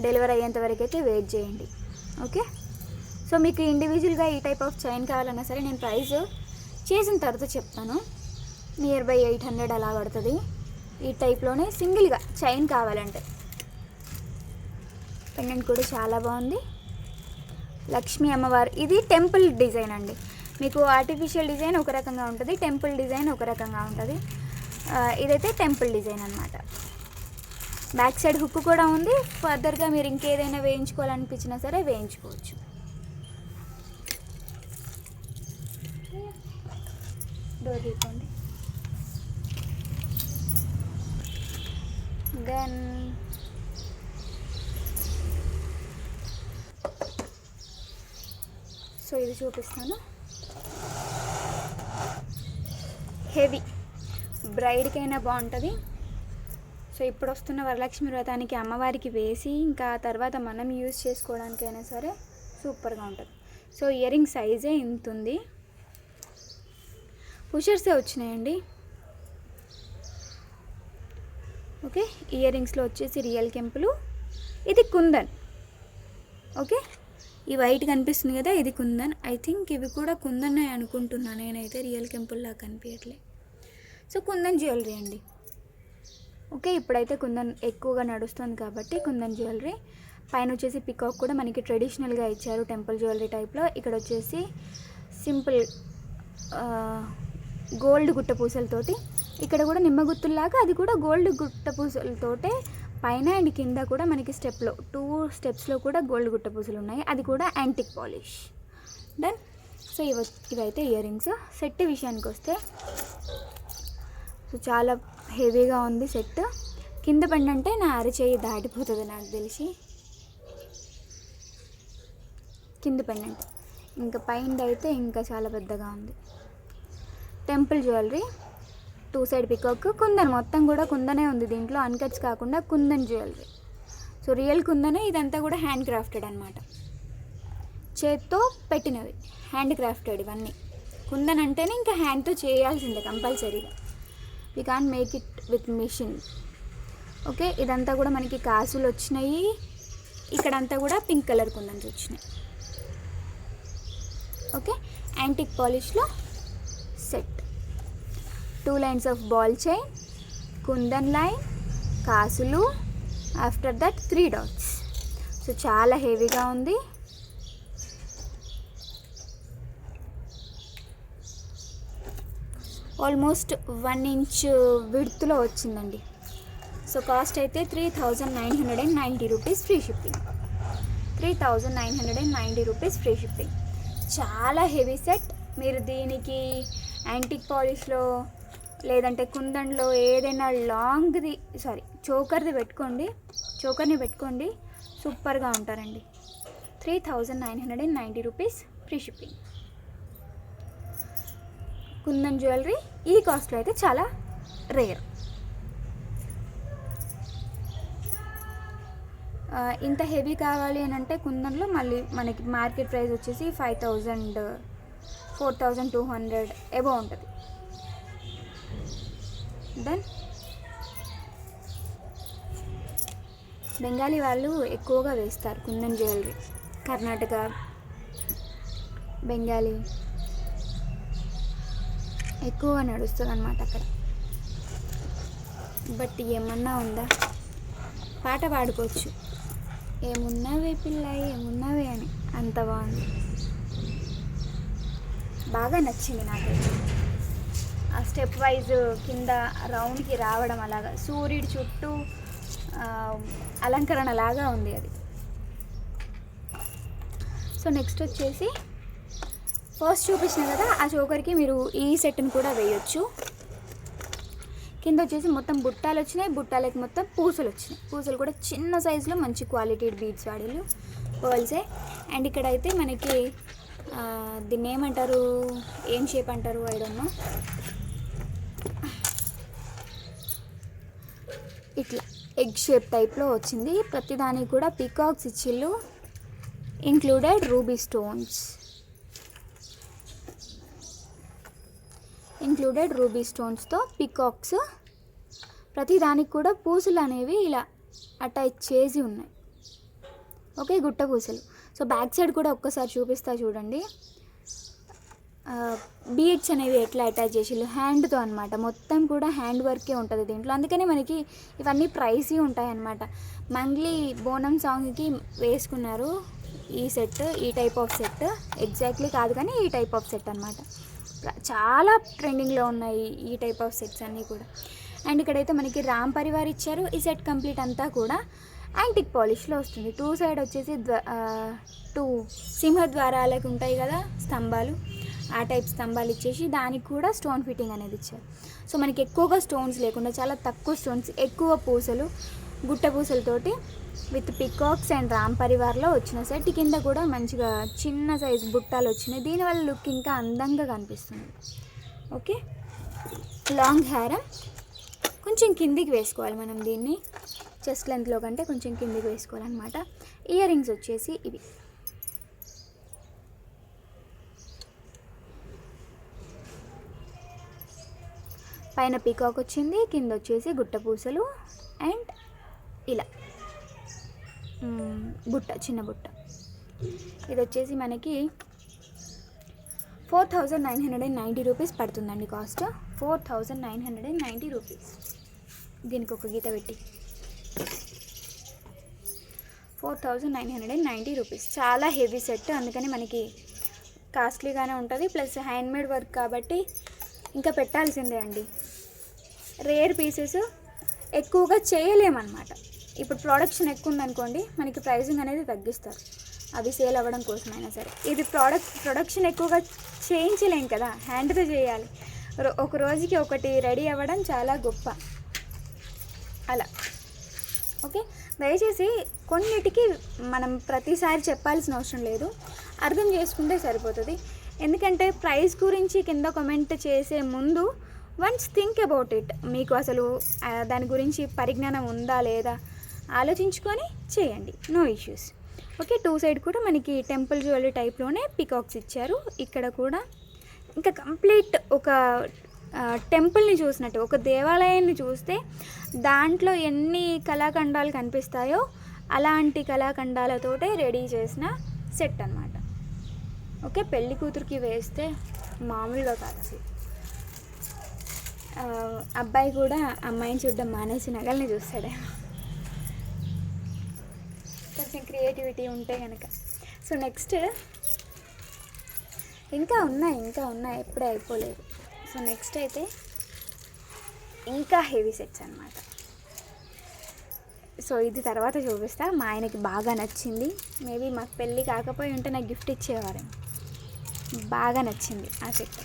డెలివరీ అయ్యేంత వరకు అయితే వెయిట్ చేయండి, ఓకే. సో మీకు ఇండివిజువల్గా ఈ టైప్ ఆఫ్ చైన్ కావాలన్నా సరే నేను ప్రైస్ చేసిన తర్వాత చెప్తాను. నియర్ బై 800 అలా పడుతుంది ఈ టైప్లోనే సింగిల్గా చైన్ కావాలంటే. పెండెంట్ కూడా చాలా బాగుంది, లక్ష్మీ అమ్మవారు. ఇది టెంపుల్ డిజైన్ అండి. మీకు ఆర్టిఫిషియల్ డిజైన్ ఒక రకంగా ఉంటుంది, టెంపుల్ డిజైన్ ఒక రకంగా ఉంటుంది. ఇదైతే టెంపుల్ డిజైన్ అన్నమాట. బ్యాక్ సైడ్ హుక్ కూడా ఉంది. ఫర్దర్గా మీరు ఇంకేదైనా వేయించుకోవాలనిపించినా సరే వేయించుకోవచ్చు. డోర్ తీసుకోండి. దెన్ సో ఇది చూపిస్తాను. హెవీ బ్రైడ్కైనా బాగుంటుంది. సో ఇప్పుడు వస్తున్న వరలక్ష్మి వ్రతానికి అమ్మవారికి వేసి ఇంకా తర్వాత మనం యూజ్ చేసుకోవడానికైనా సరే సూపర్గా ఉంటుంది. సో ఇయర్ రింగ్ సైజే ఇంత ఉంది, పుషర్సే వచ్చినాయండి. ఓకే, ఇయర్ రింగ్స్లో వచ్చేసి రియల్ కెంపులు, ఇది కుందన్. ఓకే, ఈ వైట్ కనిపిస్తుంది కదా, ఇది కుందన్. ఐ థింక్ ఇవి కూడా కుందనే అనుకుంటున్నాను నేనైతే, రియల్ కెంపుల్లా కనిపించట్లే. సో కుందన్ జ్యువెలరీ అండి. ఓకే, ఇప్పుడైతే కుందన్ ఎక్కువగా నడుస్తుంది కాబట్టి కుందన్ జ్యువెలరీ. పైన వచ్చేసి పికాక్ కూడా మనకి ట్రెడిషనల్గా ఇచ్చారు టెంపుల్ జ్యువెలరీ టైప్లో. ఇక్కడ వచ్చేసి సింపుల్ గోల్డ్ గుట్ట పూసలతోటి, ఇక్కడ కూడా నిమ్మగుత్తుల్లాగా అది కూడా గోల్డ్ గుట్ట పూసలతోటే పైన అండ్ కింద కూడా మనకి స్టెప్లో 2 స్టెప్స్లో కూడా గోల్డ్ గుట్ట పూసలు ఉన్నాయి. అది కూడా యాంటిక్ పాలిష్. డన్. సో ఇవైతే ఇయర్ రింగ్స్. సెట్ విషయానికి వస్తే సో చాలా హెవీగా ఉంది సెట్. కింద పడినంటే నా అరచేయి దాటిపోతుంది నాకు తెలిసి, కింద పడినంటే. ఇంకా పైన అయితే ఇంకా చాలా పెద్దగా ఉంది. Temple jewellery, 2 side peacock, kundan. మొత్తం కూడా కుందనే ఉంది దీంట్లో, అన్కట్స్ కాకుండా కుందన్ జ్యువెలరీ. సో రియల్ కుందనే. ఇదంతా కూడా హ్యాండ్ క్రాఫ్టెడ్ అనమాట, చేత్తో పెట్టినవి, హ్యాండ్ క్రాఫ్టెడ్ ఇవన్నీ. కుందన్ అంటేనే ఇంకా హ్యాండ్తో చేయాల్సిందే కంపల్సరీగా. We can't make it with machine. Okay, ఇదంతా కూడా మనకి కాసులు వచ్చినాయి. ఇక్కడంతా కూడా పింక్ కలర్ కుందన్స్ వచ్చినాయి. ఓకే, యాంటిక్ పాలిష్లో set. 2 lines of ball chain, kundan line, కాసులు, ఆఫ్టర్ దట్ 3 డాట్స్. సో చాలా హెవీగా ఉంది. ఆల్మోస్ట్ 1 ఇంచ్ విడ్త్లో వచ్చిందండి. సో కాస్ట్ అయితే 3990 rupees free shipping. 3990 rupees free shipping. చాలా హెవీ సెట్. మీరు దీనికి యాంటిక్ పాలిష్లో లేదంటే కుందన్లో ఏదైనా లాంగ్ది చోకర్ని పెట్టుకోండి, సూపర్గా ఉంటారండి. 3990 rupees free shipping. Kundan jewellery ఈ కాస్ట్లో అయితే చాలా రేర్. ఇంత హెవీ కావాలి అని అంటే కుందన్లో మళ్ళీ మనకి మార్కెట్ ప్రైస్ వచ్చేసి 5000, 4200 ఎబో ఉంటుంది. దెన్ బెంగాలీ వాళ్ళు ఎక్కువగా వేస్తారు కుందన్ జ్యువెలరీ. కర్ణాటక, బెంగాలీ ఎక్కువగా నడుస్తుంది అన్నమాట అక్కడ. బట్ ఏమన్నా ఉందా, పాట పాడుకోవచ్చు, ఏమున్నావే పిల్ల ఏమున్నావే అని. అంత బాగుంది, బాగా నచ్చింది నాకైతే. ఆ స్టెప్ వైజ్ కింద రౌండ్కి రావడం, అలాగా సూర్యుడి చుట్టూ అలంకరణ లాగా ఉంది అది. సో నెక్స్ట్ వచ్చేసి ఫస్ట్ చూపించిన కదా ఆ చోకర్కి మీరు ఈ సెట్ని కూడా వేయొచ్చు. కింద వచ్చేసి మొత్తం బుట్టాలు వచ్చినాయి, బుట్టాలకి మొత్తం పూసలు వచ్చినాయి. పూసలు కూడా చిన్న సైజులో మంచి క్వాలిటీ బీడ్స్ వాడిలు, పర్ల్సే. అండ్ ఇక్కడ అయితే మనకి దీన్ని ఏమంటారు, ఏం షేప్ అంటారు, ఐ డోంట్ నో. ఇట్లా ఎగ్ షేప్ టైప్లో వచ్చింది. ప్రతిదానికి కూడా పికాక్స్ ఇచ్చిళ్ళు, ఇంక్లూడెడ్ రూబీ స్టోన్స్తో పికాక్స్. ప్రతిదానికి కూడా పూసలు అనేవి ఇలా అటాచ్ చేసి ఉన్నాయి. ఓకే, గుట్ట పూసలు. సో బ్యాక్ సైడ్ కూడా ఒక్కసారి చూపిస్తా చూడండి. బీడ్స్ అనేవి ఎట్లా అటాచ్ చేసిళ్ళు, హ్యాండ్తో అనమాట. మొత్తం కూడా హ్యాండ్ వర్కే ఉంటుంది దీంట్లో. అందుకనే మనకి ఇవన్నీ ప్రైసీ ఉంటాయి అన్నమాట. మంగ్లీ బోనం సాంగ్కి వేసుకున్నారు ఈ సెట్, ఈ టైప్ ఆఫ్ సెట్. ఎగ్జాక్ట్లీ కాదు కానీ ఈ టైప్ ఆఫ్ సెట్ అనమాట. చాలా ట్రెండింగ్లో ఉన్నాయి ఈ టైప్ ఆఫ్ సెట్స్ అన్నీ కూడా. అండ్ ఇక్కడైతే మనకి రామ్ పరివార్ ఇచ్చారు. ఈ సెట్ కంప్లీట్ అంతా కూడా యాంటిక్ పాలిష్లో వస్తుంది. 2 సైడ్ వచ్చేసి 2 సింహద్వారాలకు ఉంటాయి కదా స్తంభాలు, ఆ టైప్ స్తంభాలు ఇచ్చేసి దానికి కూడా స్టోన్ ఫిట్టింగ్ అనేది ఇచ్చారు. సో మనకి ఎక్కువగా స్టోన్స్ లేకుండా చాలా తక్కువ స్టోన్స్, ఎక్కువ పూసలు, గుట్ట పూసలతోటి విత్ పికాక్స్ అండ్ రామ్ పరివార్లో వచ్చిన సెట్. కింద కూడా మంచిగా చిన్న సైజు బుట్టాలు వచ్చినాయి. దీనివల్ల లుక్ ఇంకా అందంగా కనిపిస్తుంది. ఓకే, లాంగ్ హారం కొంచెం కిందికి వేసుకోవాలి మనం దీన్ని, చెస్ట్ లెంత్లో కంటే కొంచెం కిందికి వేసుకోవాలన్నమాట. ఇయర్ రింగ్స్ వచ్చేసి ఇవి. పైన పీకాక్ వచ్చింది, కింద వచ్చేసి గుట్ట పూసలు అండ్ ఇలా బుట్ట, చిన్న బుట్ట. ఇది వచ్చేసి మనకి 4990 రూపీస్ పడుతుందండి కాస్ట్. 4990 రూపీస్. దీనికి ఒక గీత పెట్టి 4990 రూపీస్. చాలా హెవీ సెట్, అందుకని మనకి కాస్ట్లీగానే ఉంటుంది. ప్లస్ హ్యాండ్మేడ్ వర్క్ కాబట్టి ఇంకా పెట్టాల్సిందే అండి. రేర్ పీసెస్ ఎక్కువగా చేయలేమన్నమాట. ఇప్పుడు ప్రొడక్షన్ ఎక్కువ ఉందనుకోండి, మనకి ప్రైసింగ్ అనేది తగ్గిస్తారు, అవి సేల్ అవ్వడం కోసమైనా సరే. ఇది ప్రొడక్షన్ ఎక్కువగా చేయించలేం కదా, హ్యాండ్తో చేయాలి. ఒక రోజుకి ఒకటి రెడీ అవ్వడం చాలా గొప్ప. అలా ఓకే. దయచేసి కొన్నిటికి మనం ప్రతిసారి చెప్పాల్సిన అవసరం లేదు, అర్థం చేసుకుంటే సరిపోతుంది. ఎందుకంటే ప్రైస్ గురించి కింద కామెంట్ చేసే ముందు వన్స్ థింక్ అబౌట్ ఇట్. మీకు అసలు దాని గురించి పరిజ్ఞానం ఉందా లేదా ఆలోచించుకొని చేయండి, నో ఇష్యూస్. ఓకే. 2 సైడ్ కూడా మనకి టెంపుల్ జ్యువెలరీ టైప్లోనే పికాక్స్ ఇచ్చారు. ఇక్కడ కూడా ఇంకా కంప్లీట్ ఒక టెంపుల్ని చూసినట్టు, ఒక దేవాలయాన్ని చూస్తే దాంట్లో ఎన్ని కళాఖండాలు కనిపిస్తాయో అలాంటి కళాఖండాలతోటే రెడీ చేసిన సెట్ అన్నమాట. ఓకే. పెళ్లి కూతురికి వేస్తే మామూలుగా కాదు అసలు. అబ్బాయి కూడా అమ్మాయిని చూడడం మానేసి నగల్ని చూస్తాడే, కొంచెం క్రియేటివిటీ ఉంటే కనుక. సో నెక్స్ట్ ఇంకా ఉన్నాయి, ఎప్పుడే అయిపోలేదు. సో నెక్స్ట్ అయితే ఇంకా హెవీ సెట్స్ అన్నమాట. సో ఇది తర్వాత చూపిస్తా. మా ఆయనకి బాగా నచ్చింది. మేబీ మాకు పెళ్ళి కాకపోయి ఉంటే నాకు గిఫ్ట్ ఇచ్చేవారు. బాగా నచ్చింది ఆ సెట్.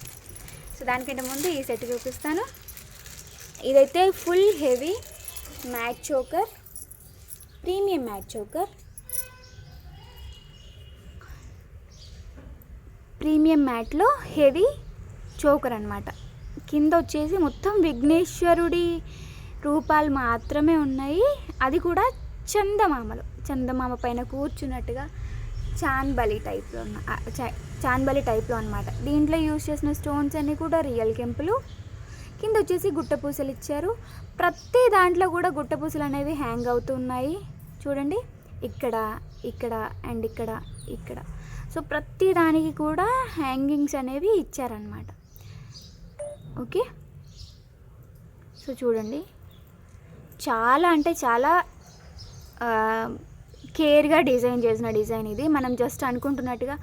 సో దానికంటే ముందు ఈ సెట్ చూపిస్తాను. ఇదైతే full heavy matte choker, premium matte choker. Premium మ్యాట్లో హెవీ చోకర్ అన్నమాట. కింద వచ్చేసి మొత్తం విఘ్నేశ్వరుడి రూపాలు మాత్రమే ఉన్నాయి. అది కూడా చందమామ పైన కూర్చున్నట్టుగా చాన్బలి టైప్లో అన్నమాట. దీంట్లో యూజ్ చేసిన స్టోన్స్ అన్నీ కూడా రియల్ కెంపులు. కింద వచ్చేసి గుట్టపూసలు ఇచ్చారు. ప్రతి దాంట్లో కూడా గుట్టపూసలు అనేవి హ్యాంగ్ అవుతున్నాయి చూడండి, ఇక్కడ అండ్ ఇక్కడ. సో ప్రతి దానికి కూడా హ్యాంగింగ్స్ అనేవి ఇచ్చారనమాట. ఓకే. సో చూడండి, చాలా అంటే చాలా కేర్గా డిజైన్ చేసిన డిజైన్ ఇది. మనం జస్ట్ అనుకుంటున్నట్టుగా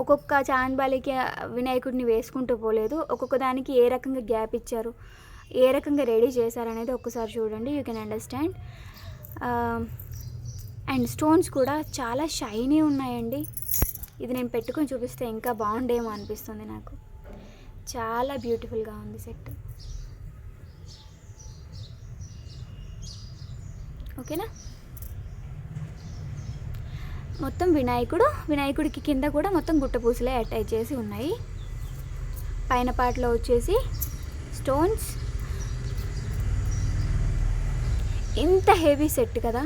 ఒక్కొక్క చాన్బాలికి వినాయకుడిని వేసుకుంటూ పోలేదు. ఒక్కొక్క దానికి ఏ రకంగా గ్యాప్ ఇచ్చారు, ఏ రకంగా రెడీ చేశారనేది ఒక్కసారి చూడండి, you can understand. And stones కూడా చాలా షైనీ ఉన్నాయండి. ఇది నేను పెట్టుకొని చూపిస్తే ఇంకా బాగుండేమో అనిపిస్తుంది నాకు. చాలా బ్యూటిఫుల్గా ఉంది సెట్. ఓకేనా. మొత్తం వినాయకుడికి కింద కూడా మొత్తం గుట్టపూసలే అటాచ్ చేసి ఉన్నాయి. పైన పాటలో వచ్చేసి స్టోన్స్. ఎంత హెవీ సెట్ కదా.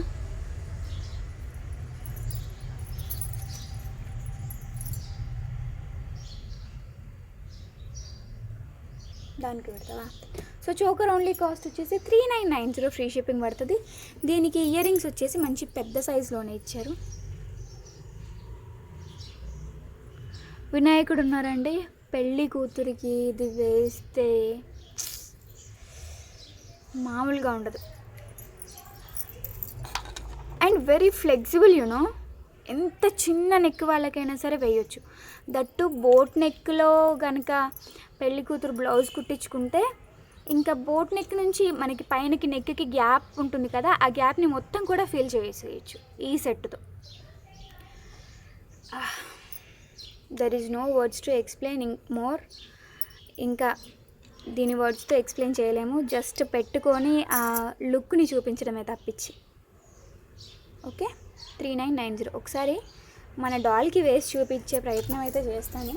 దానికి పెడతావా. సో చోకర్ ఓన్లీ కాస్ట్ వచ్చేసి 3990 ఫ్రీ షిప్పింగ్ పడుతుంది. దీనికి ఇయర్ రింగ్స్ వచ్చేసి మంచి పెద్ద సైజులోనే ఇచ్చారు. వినాయకుడు ఉన్నారండి, పెళ్ళి కూతురికి ఇది వేస్తే మామూలుగా ఉండదు. And very flexible, you know. ఎంత చిన్న నెక్ వాళ్ళకైనా సరే వేయొచ్చు. దట్టు బోట్ నెక్లో కనుక పెళ్లి కూతురు బ్లౌజ్ కుట్టించుకుంటే ఇంకా బోట్ నెక్ నుంచి మనకి పైనకి నెక్కి గ్యాప్ ఉంటుంది కదా, ఆ గ్యాప్ని మొత్తం కూడా ఫిల్ చేసేయచ్చు ఈ సెట్తో. There is no words to explain more. ఇంకా దీని వర్డ్స్తో ఎక్స్ప్లెయిన్ చేయలేము, జస్ట్ పెట్టుకొని ఆ లుక్ని చూపించడమే తప్పించి. ఓకే. 3990. ఒకసారి మన డాల్కి వేసి చూపించే ప్రయత్నం అయితే చేస్తాను.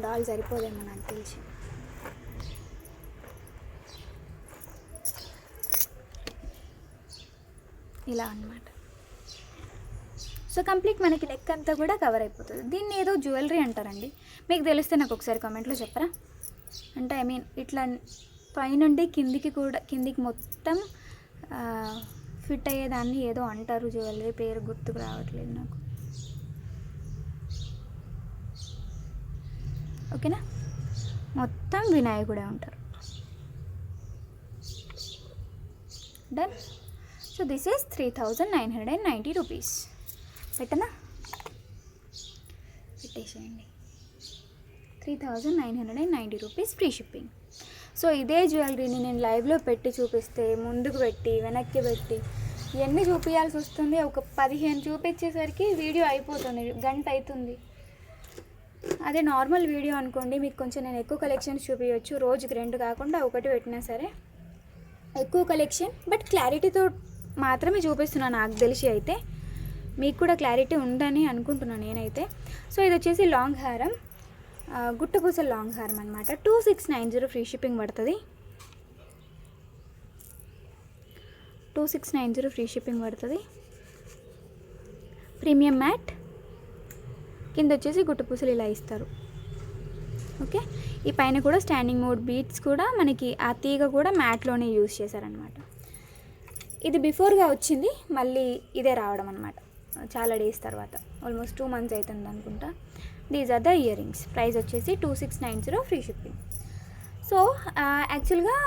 డాల్ సరిపోదేమో నాకు తెలిసి. ఇలా అన్నమాట. సో కంప్లీట్ మనకి నెక్ అంతా కూడా కవర్ అయిపోతుంది. దీన్ని ఏదో జ్యువెలరీ అంటారండి, మీకు తెలిస్తే నాకు ఒకసారి కామెంట్లో చెప్పరా. అంటే ఐ మీన్ ఇట్లా పైనుండి కిందికి మొత్తం ఫిట్ అయ్యేదాన్ని ఏదో అంటారు, జ్యువెలరీ పేరు గుర్తుకు రావట్లేదు నాకు. ఓకేనా, మొత్తం వినాయకుడే ఉంటారు. Done. So this is 3990 rupees. పెట్టనా, పెట్టేసేయండి. 3990 రూపీస్ ఫ్రీ షిప్పింగ్. సో ఇదే జ్యువెలరీని నేను లైవ్లో పెట్టి చూపిస్తే, ముందుకు పెట్టి వెనక్కి పెట్టి ఎన్ని చూపించాల్సి వస్తుంది. ఒక 15 చూపించేసరికి వీడియో అయిపోతుంది, గంట అవుతుంది. అదే నార్మల్ వీడియో అనుకోండి, మీకు కొంచెం నేను ఎక్కువ కలెక్షన్స్ చూపించవచ్చు. రోజుకి 2 కాకుండా 1 పెట్టినా సరే ఎక్కువ కలెక్షన్, బట్ క్లారిటీతో మాత్రమే చూపిస్తున్నాను. నాకు తెలిసి అయితే మీకు కూడా క్లారిటీ ఉందని అనుకుంటున్నాను నేనైతే. సో ఇది వచ్చేసి లాంగ్ హారం, గుట్టపూసల లాంగ్ హారం అనమాట. 2690 ఫ్రీ షిప్పింగ్ పడుతుంది. 2690 ఫ్రీ షిప్పింగ్ పడుతుంది. ప్రీమియం మ్యాట్, కింద వచ్చేసి గుట్టపూసలు ఇలా ఇస్తారు. ఓకే, ఈ పైన కూడా స్టాండింగ్ మోడ్ బీట్స్ కూడా మనకి, ఆ తీగ కూడా మ్యాట్లోనే యూజ్ చేశారనమాట. ఇది బిఫోర్గా వచ్చింది, మళ్ళీ ఇదే రావడం అనమాట చాలా డేస్ తర్వాత, ఆల్మోస్ట్ 2 months అవుతుంది అనుకుంటా. These are the earrings. Price వచ్చేసి 2690 ఫ్రీ షిప్పింగ్. సో యాక్చువల్గా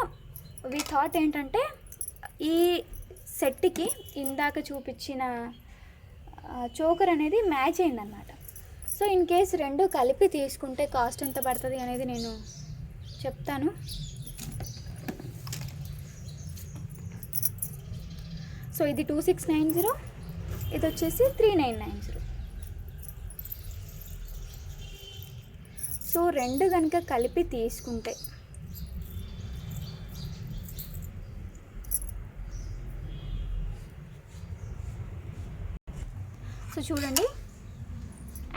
వి థాట్ ఏంటంటే, ఈ సెట్కి ఇందాక చూపించిన చోకర్ అనేది మ్యాచ్ అయిందనమాట. సో ఇన్ కేస్ 2 కలిపి తీసుకుంటే కాస్ట్ ఎంత పడుతుంది అనేది నేను చెప్తాను. సో ఇది 2690, ఇది వచ్చేసి 3990. సో 2 కనుక కలిపి తీసుకుంటే సో చూడండి,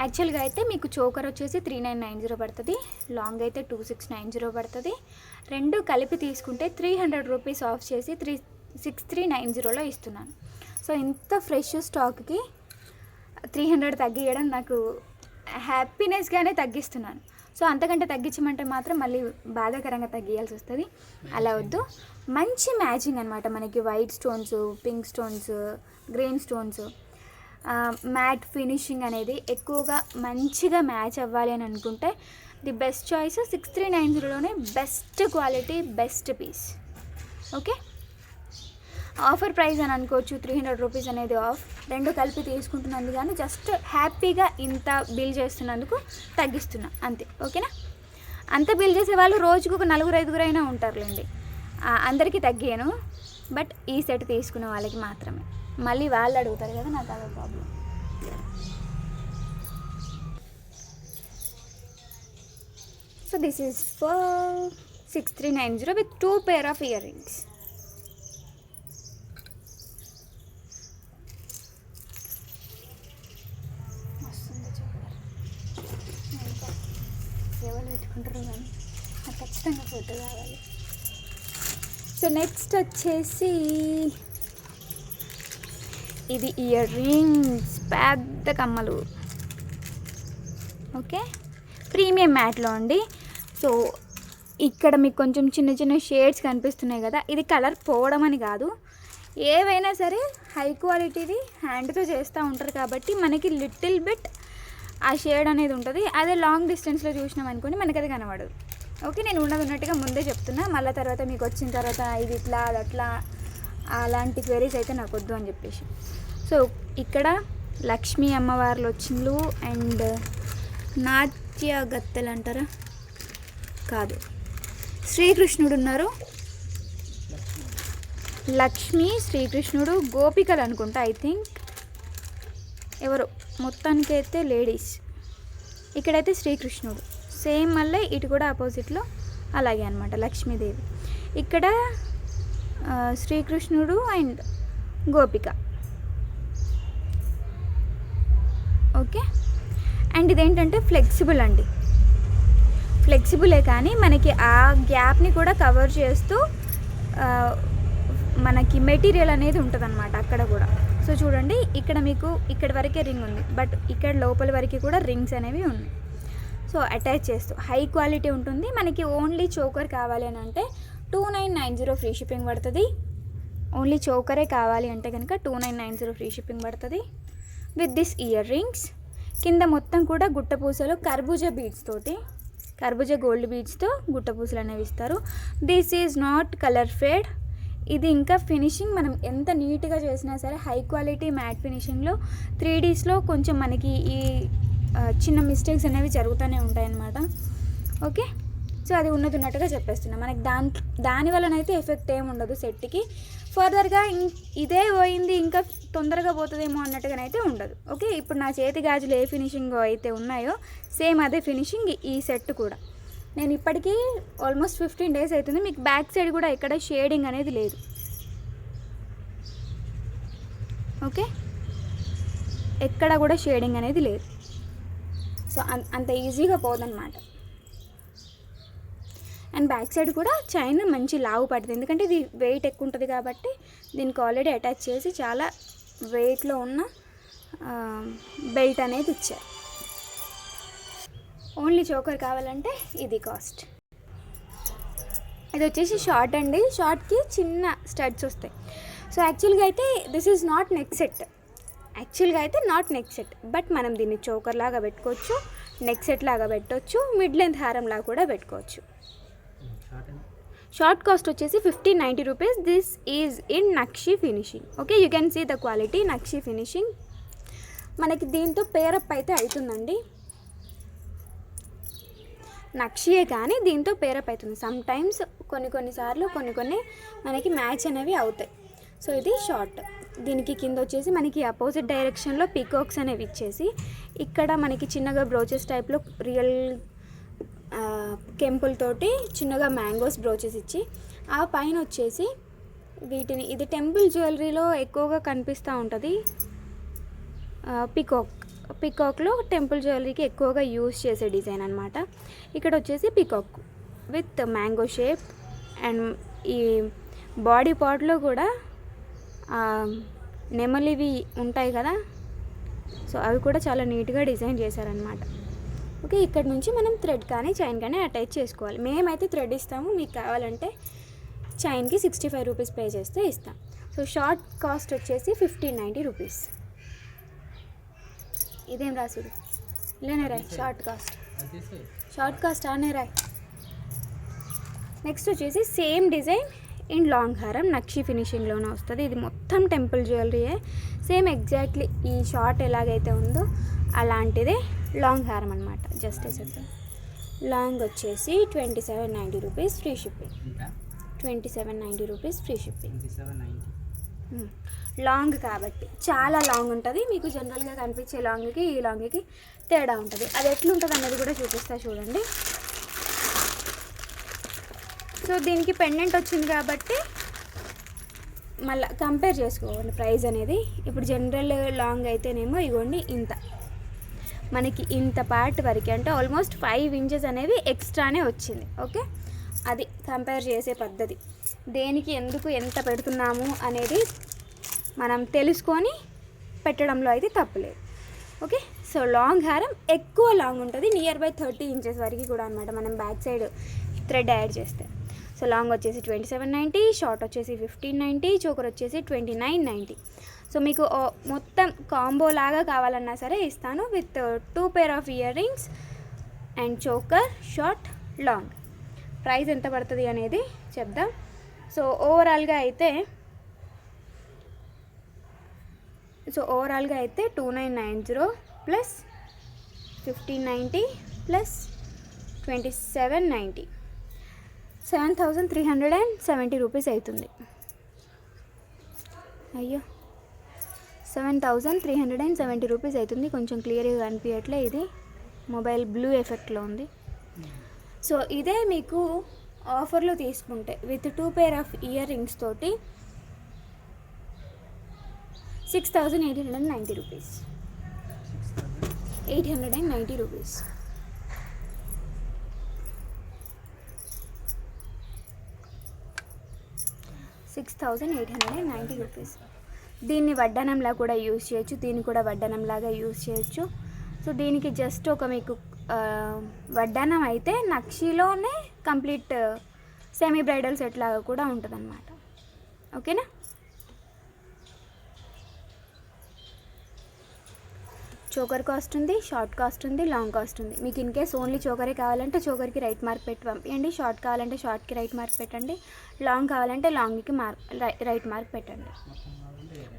యాక్చువల్గా అయితే మీకు చోకర్ వచ్చేసి 3990 పడుతుంది, లాంగ్ అయితే 2690 పడుతుంది. 2 కలిపి తీసుకుంటే 300 రూపీస్ ఆఫ్ చేసి 6390లో ఇస్తున్నాను. సో ఇంత ఫ్రెష్ స్టాక్కి 300 తగ్గియడం నాకు హ్యాపీనెస్గానే తగ్గిస్తున్నాను. సో అంతకంటే తగ్గించమంటే మాత్రం మళ్ళీ బాధాకరంగా తగ్గియాల్సి వస్తుంది. అలా వద్దు, మంచి మ్యాచింగ్ అనమాట. మనకి white stones, pink stones, green stones, matte finishing అనేది ఎక్కువగా మంచిగా మ్యాచ్ అవ్వాలి అని అనుకుంటే ది బెస్ట్ చాయిస్ 6390లోనే best quality, best piece. Okay, offer price అని అనుకోవచ్చు. 300 రూపీస్ అనేది ఆఫ్, 2 కలిపి తీసుకుంటున్నందుకు కానీ జస్ట్ హ్యాపీగా ఇంత బిల్ చేస్తున్నందుకు తగ్గిస్తున్నా అంతే. ఓకేనా, అంత బిల్ చేసే వాళ్ళు రోజుకు ఒక 4-5 అయినా ఉంటారులేండి, అందరికీ తగ్గాను. బట్ ఈ సెట్ తీసుకున్న వాళ్ళకి మాత్రమే. మళ్ళీ వాళ్ళు అడుగుతారు కదా, నాకు అదే problem. So this is for 6390 with 2 pair of ear rings. ఎవరు పెట్టుకుంటారు కానీ నాకు ఖచ్చితంగా ఫోటో కావాలి. సో నెక్స్ట్ వచ్చేసి ఇది ఇయర్ రింగ్స్, పెద్ద కమ్మలు. ఓకే, ప్రీమియం మ్యాట్లో అండి. సో ఇక్కడ మీకు కొంచెం చిన్న చిన్న షేడ్స్ కనిపిస్తున్నాయి కదా, ఇది కలర్ పోవడం అని కాదు, ఏవైనా సరే హై క్వాలిటీది హ్యాండ్తో చేస్తూ ఉంటారు కాబట్టి మనకి లిటిల్ బిట్ ఆ షేడ్ అనేది ఉంటుంది. అదే లాంగ్ డిస్టెన్స్లో చూసినాం అనుకోండి మనకి అది కనబడదు. ఓకే, నేను ఉన్నట్టుగా ముందే చెప్తున్నా, మళ్ళీ తర్వాత మీకు వచ్చిన తర్వాత ఇది ఇట్లా అది అట్లా అలాంటి క్వెరీస్ అయితే నాకు వద్దు అని చెప్పేసి. సో ఇక్కడ లక్ష్మీ అమ్మవార్లు వచ్చిండ్లు అండ్ నాట్య గత్తెలు అంటారా, కాదు, శ్రీకృష్ణుడు ఉన్నారు. లక్ష్మి, శ్రీకృష్ణుడు, గోపికలు అనుకుంటా, ఐ థింక్ ఎవరు, మొత్తానికైతే లేడీస్. ఇక్కడైతే శ్రీకృష్ణుడు సేమ్, మళ్ళీ ఇటు కూడా ఆపోజిట్లో అలాగే అనమాట లక్ష్మీదేవి. ఇక్కడ శ్రీకృష్ణుడు అండ్ గోపిక. ఓకే, అండ్ ఇదేంటంటే ఫ్లెక్సిబుల్ అండి, ఫ్లెక్సిబులే కానీ మనకి ఆ గ్యాప్ని కూడా కవర్ చేస్తూ మనకి మెటీరియల్ అనేది ఉంటుంది అనమాట అక్కడ కూడా. సో చూడండి, ఇక్కడ మీకు ఇక్కడ వరకే రింగ్ ఉంది, బట్ ఇక్కడ లోపల వరకు కూడా రింగ్స్ అనేవి ఉన్నాయి. సో అటాచ్ చేస్తూ హై క్వాలిటీ ఉంటుంది. మనకి ఓన్లీ చోకర్ కావాలి అని అంటే 2990 ఫ్రీ షిప్పింగ్ పడుతుంది. ఓన్లీ చోకరే కావాలి అంటే కనుక 2990 ఫ్రీ షిప్పింగ్ పడుతుంది విత్ దిస్ ఇయర్ రింగ్స్. కింద మొత్తం కూడా గుట్టపూసలు కర్బూజా బీడ్స్ తోటి, కర్బూజా గోల్డ్ బీడ్స్తో గుట్టపూసలు అనేవి ఇస్తారు. This is not colour fade. ఇది ఇంకా ఫినిషింగ్ మనం ఎంత నీట్గా చేసినా సరే హై క్వాలిటీ మ్యాట్ ఫినిషింగ్లో 3Dsలో కొంచెం మనకి ఈ చిన్న మిస్టేక్స్ అనేవి జరుగుతూనే ఉంటాయన్నమాట. ఓకే, సో అది ఉన్నట్టుగా చెప్పేస్తున్నాం. మనకి దాని వలనైతే ఎఫెక్ట్ ఏమి ఉండదు సెట్కి. ఫర్దర్గా ఇదే పోయింది ఇంకా తొందరగా పోతుందేమో అన్నట్టుగానైతే ఉండదు. ఓకే, ఇప్పుడు నా చేతి గాజులు ఏ ఫినిషింగ్ అయితే ఉన్నాయో సేమ్ అదే ఫినిషింగ్ ఈ సెట్ కూడా. నేను ఇప్పటికీ ఆల్మోస్ట్ 15 days అవుతుంది. మీకు బ్యాక్ సైడ్ కూడా ఎక్కడ షేడింగ్ అనేది లేదు. ఓకే, ఎక్కడ కూడా షేడింగ్ అనేది లేదు. సో అంత ఈజీగా పోదన్నమాట. అండ్ బ్యాక్ సైడ్ కూడా చైన్ మంచి లావు పడుతుంది, ఎందుకంటే ఇది వెయిట్ ఎక్కువ ఉంటుంది కాబట్టి దీనికి ఆల్రెడీ అటాచ్ చేసి చాలా వెయిట్లో ఉన్న బెల్ట్ అనేది ఇచ్చారు. ఓన్లీ చోకర్ కావాలంటే ఇది కాస్ట్. ఇది వచ్చేసి షార్ట్ అండి, షార్ట్కి చిన్న స్టడ్స్ వస్తాయి. సో యాక్చువల్గా అయితే this is not neck set, but మనం దీన్ని చోకర్ లాగా పెట్టుకోవచ్చు, నెక్ సెట్ లాగా పెట్టవచ్చు, మిడ్ లెంత్ హారం లాగా కూడా పెట్టుకోవచ్చు. షార్ట్ కాస్ట్ వచ్చేసి 1590 రూపీస్. దిస్ ఈజ్ ఇన్ నక్షి finishing. Okay, you can see the quality నక్షి ఫినిషింగ్. మనకి దీంతో పేరప్ అయితే అవుతుందండి, నక్షియే కానీ దీంతో పేరప్ అవుతుంది. సమ్ టైమ్స్ కొన్నిసార్లు కొన్ని మనకి మ్యాచ్ అనేవి అవుతాయి. సో ఇది షార్ట్. దీనికి కింద వచ్చేసి మనకి అపోజిట్ డైరెక్షన్లో పీకాక్స్ అనేవి ఇచ్చేసి ఇక్కడ మనకి చిన్నగా బ్రోచెస్ టైప్లో రియల్ కెంపుల్ తోటి చిన్నగా మ్యాంగోస్ బ్రోచెస్ ఇచ్చి, ఆ పైన వచ్చేసి వీటిని, ఇది టెంపుల్ జ్యువెలరీలో ఎక్కువగా కనిపిస్తూ ఉంటుంది. పికాక్లో టెంపుల్ జ్యువెలరీకి ఎక్కువగా యూజ్ చేసే డిజైన్ అనమాట. ఇక్కడ వచ్చేసి peacock with mango shape. And ఈ బాడీ పార్ట్లో కూడా నెమలివి ఉంటాయి కదా, సో అవి కూడా చాలా నీట్గా డిజైన్ చేశారనమాట. ఓకే, ఇక్కడ నుంచి మనం థ్రెడ్ కానీ చైన్ కానీ అటాచ్ చేసుకోవాలి. మేమైతే థ్రెడ్ ఇస్తాము, మీకు కావాలంటే చైన్కి 65 రూపీస్ పే చేస్తే ఇస్తాం. సో షార్ట్ కాస్ట్ వచ్చేసి 1590 రూపీస్. ఇదేం రాసుడు లేనే రాయ్, షార్ట్ కాస్ట్ ఆనే రాయ్. నెక్స్ట్ వచ్చేసి సేమ్ డిజైన్ ఇన్ లాంగ్ హారం, నక్షి ఫినిషింగ్లోనే వస్తుంది. ఇది మొత్తం టెంపుల్ జ్యువెలరీయే, సేమ్ ఎగ్జాక్ట్లీ ఈ షార్ట్ ఎలాగైతే ఉందో అలాంటిదే లాంగ్ హారం అనమాట. జస్ట్ లాంగ్ వచ్చేసి 2790 rupees free shipping. 2790 rupees free shipping. Long కాబట్టి చాలా లాంగ్ ఉంటుంది. మీకు జనరల్గా కనిపించే లాంగ్కి ఈ లాంగ్కి తేడా ఉంటుంది. అది ఎట్లుంటుంది అనేది కూడా చూపిస్తా చూడండి. సో దీనికి పెండెంట్ వచ్చింది కాబట్టి మళ్ళీ కంపేర్ చేసుకోవాలి ప్రైస్ అనేది. ఇప్పుడు జనరల్ లాంగ్ అయితేనేమో ఇగోండి ఇంత, మనకి ఇంత పార్ట్ వరకు అంటే ఆల్మోస్ట్ 5 inches అనేవి ఎక్స్ట్రానే వచ్చింది. ఓకే, అది కంపేర్ చేసే పద్ధతి. దేనికి ఎందుకు ఎంత పెడుతున్నాము అనేది మనం తెలుసుకొని పెట్టడంలో అయితే తప్పులేదు. ఓకే, సో లాంగ్ హారం ఎక్కువ లాంగ్ ఉంటుంది, నియర్ బై 30 inches వరకు కూడా అనమాట మనం బ్యాక్ సైడ్ థ్రెడ్ యాడ్ చేస్తే. సో లాంగ్ వచ్చేసి 2790, షార్ట్ వచ్చేసి 1590, చోకర్ వచ్చేసి 2990. సో మీకు మొత్తం కాంబో లాగా కావాలన్నా సరే ఇస్తాను, with 2 pair of ear rings and choker, short, long. Price ఎంత పడుతుంది అనేది చెప్దాం. సో ఓవరాల్గా అయితే 2990 ప్లస్ 1590 ప్లస్ 2790, 7370 రూపీస్ అవుతుంది. అయ్యో, 7370 రూపీస్ అవుతుంది. కొంచెం క్లియర్గా కనిపించట్లే, ఇది మొబైల్ బ్లూ ఎఫెక్ట్లో ఉంది. సో ఇదే మీకు ఆఫర్లో తీసుకుంటే with 2 pair of ear rings తోటి 6890 రూపీస్. 890 రూపీస్. $6,890. దీన్ని వడ్డానంలా కూడా యూజ్ చేయొచ్చు, దీన్ని కూడా వడ్డానంలాగా యూజ్ చేయొచ్చు. సో దీనికి జస్ట్ ఒక మీకు వడ్డానం అయితే నక్షిలోనే కంప్లీట్ సెమీ బ్రైడల్ సెట్ లాగా కూడా ఉంటుంది అన్నమాట. ఓకేనా. చోకర్ కాస్ట్ ఉంది, షార్ట్ కాస్ట్ ఉంది, లాంగ్ కాస్ట్ ఉంది. మీకు ఇన్ కేస్ ఓన్లీ చోకరే కావాలంటే చోకర్కి రైట్ మార్క్ పెట్టి పంపించండి. షార్ట్ కావాలంటే షార్ట్కి రైట్ మార్క్ పెట్టండి. లాంగ్ కావాలంటే లాంగ్కి రైట్ మార్క్ పెట్టండి.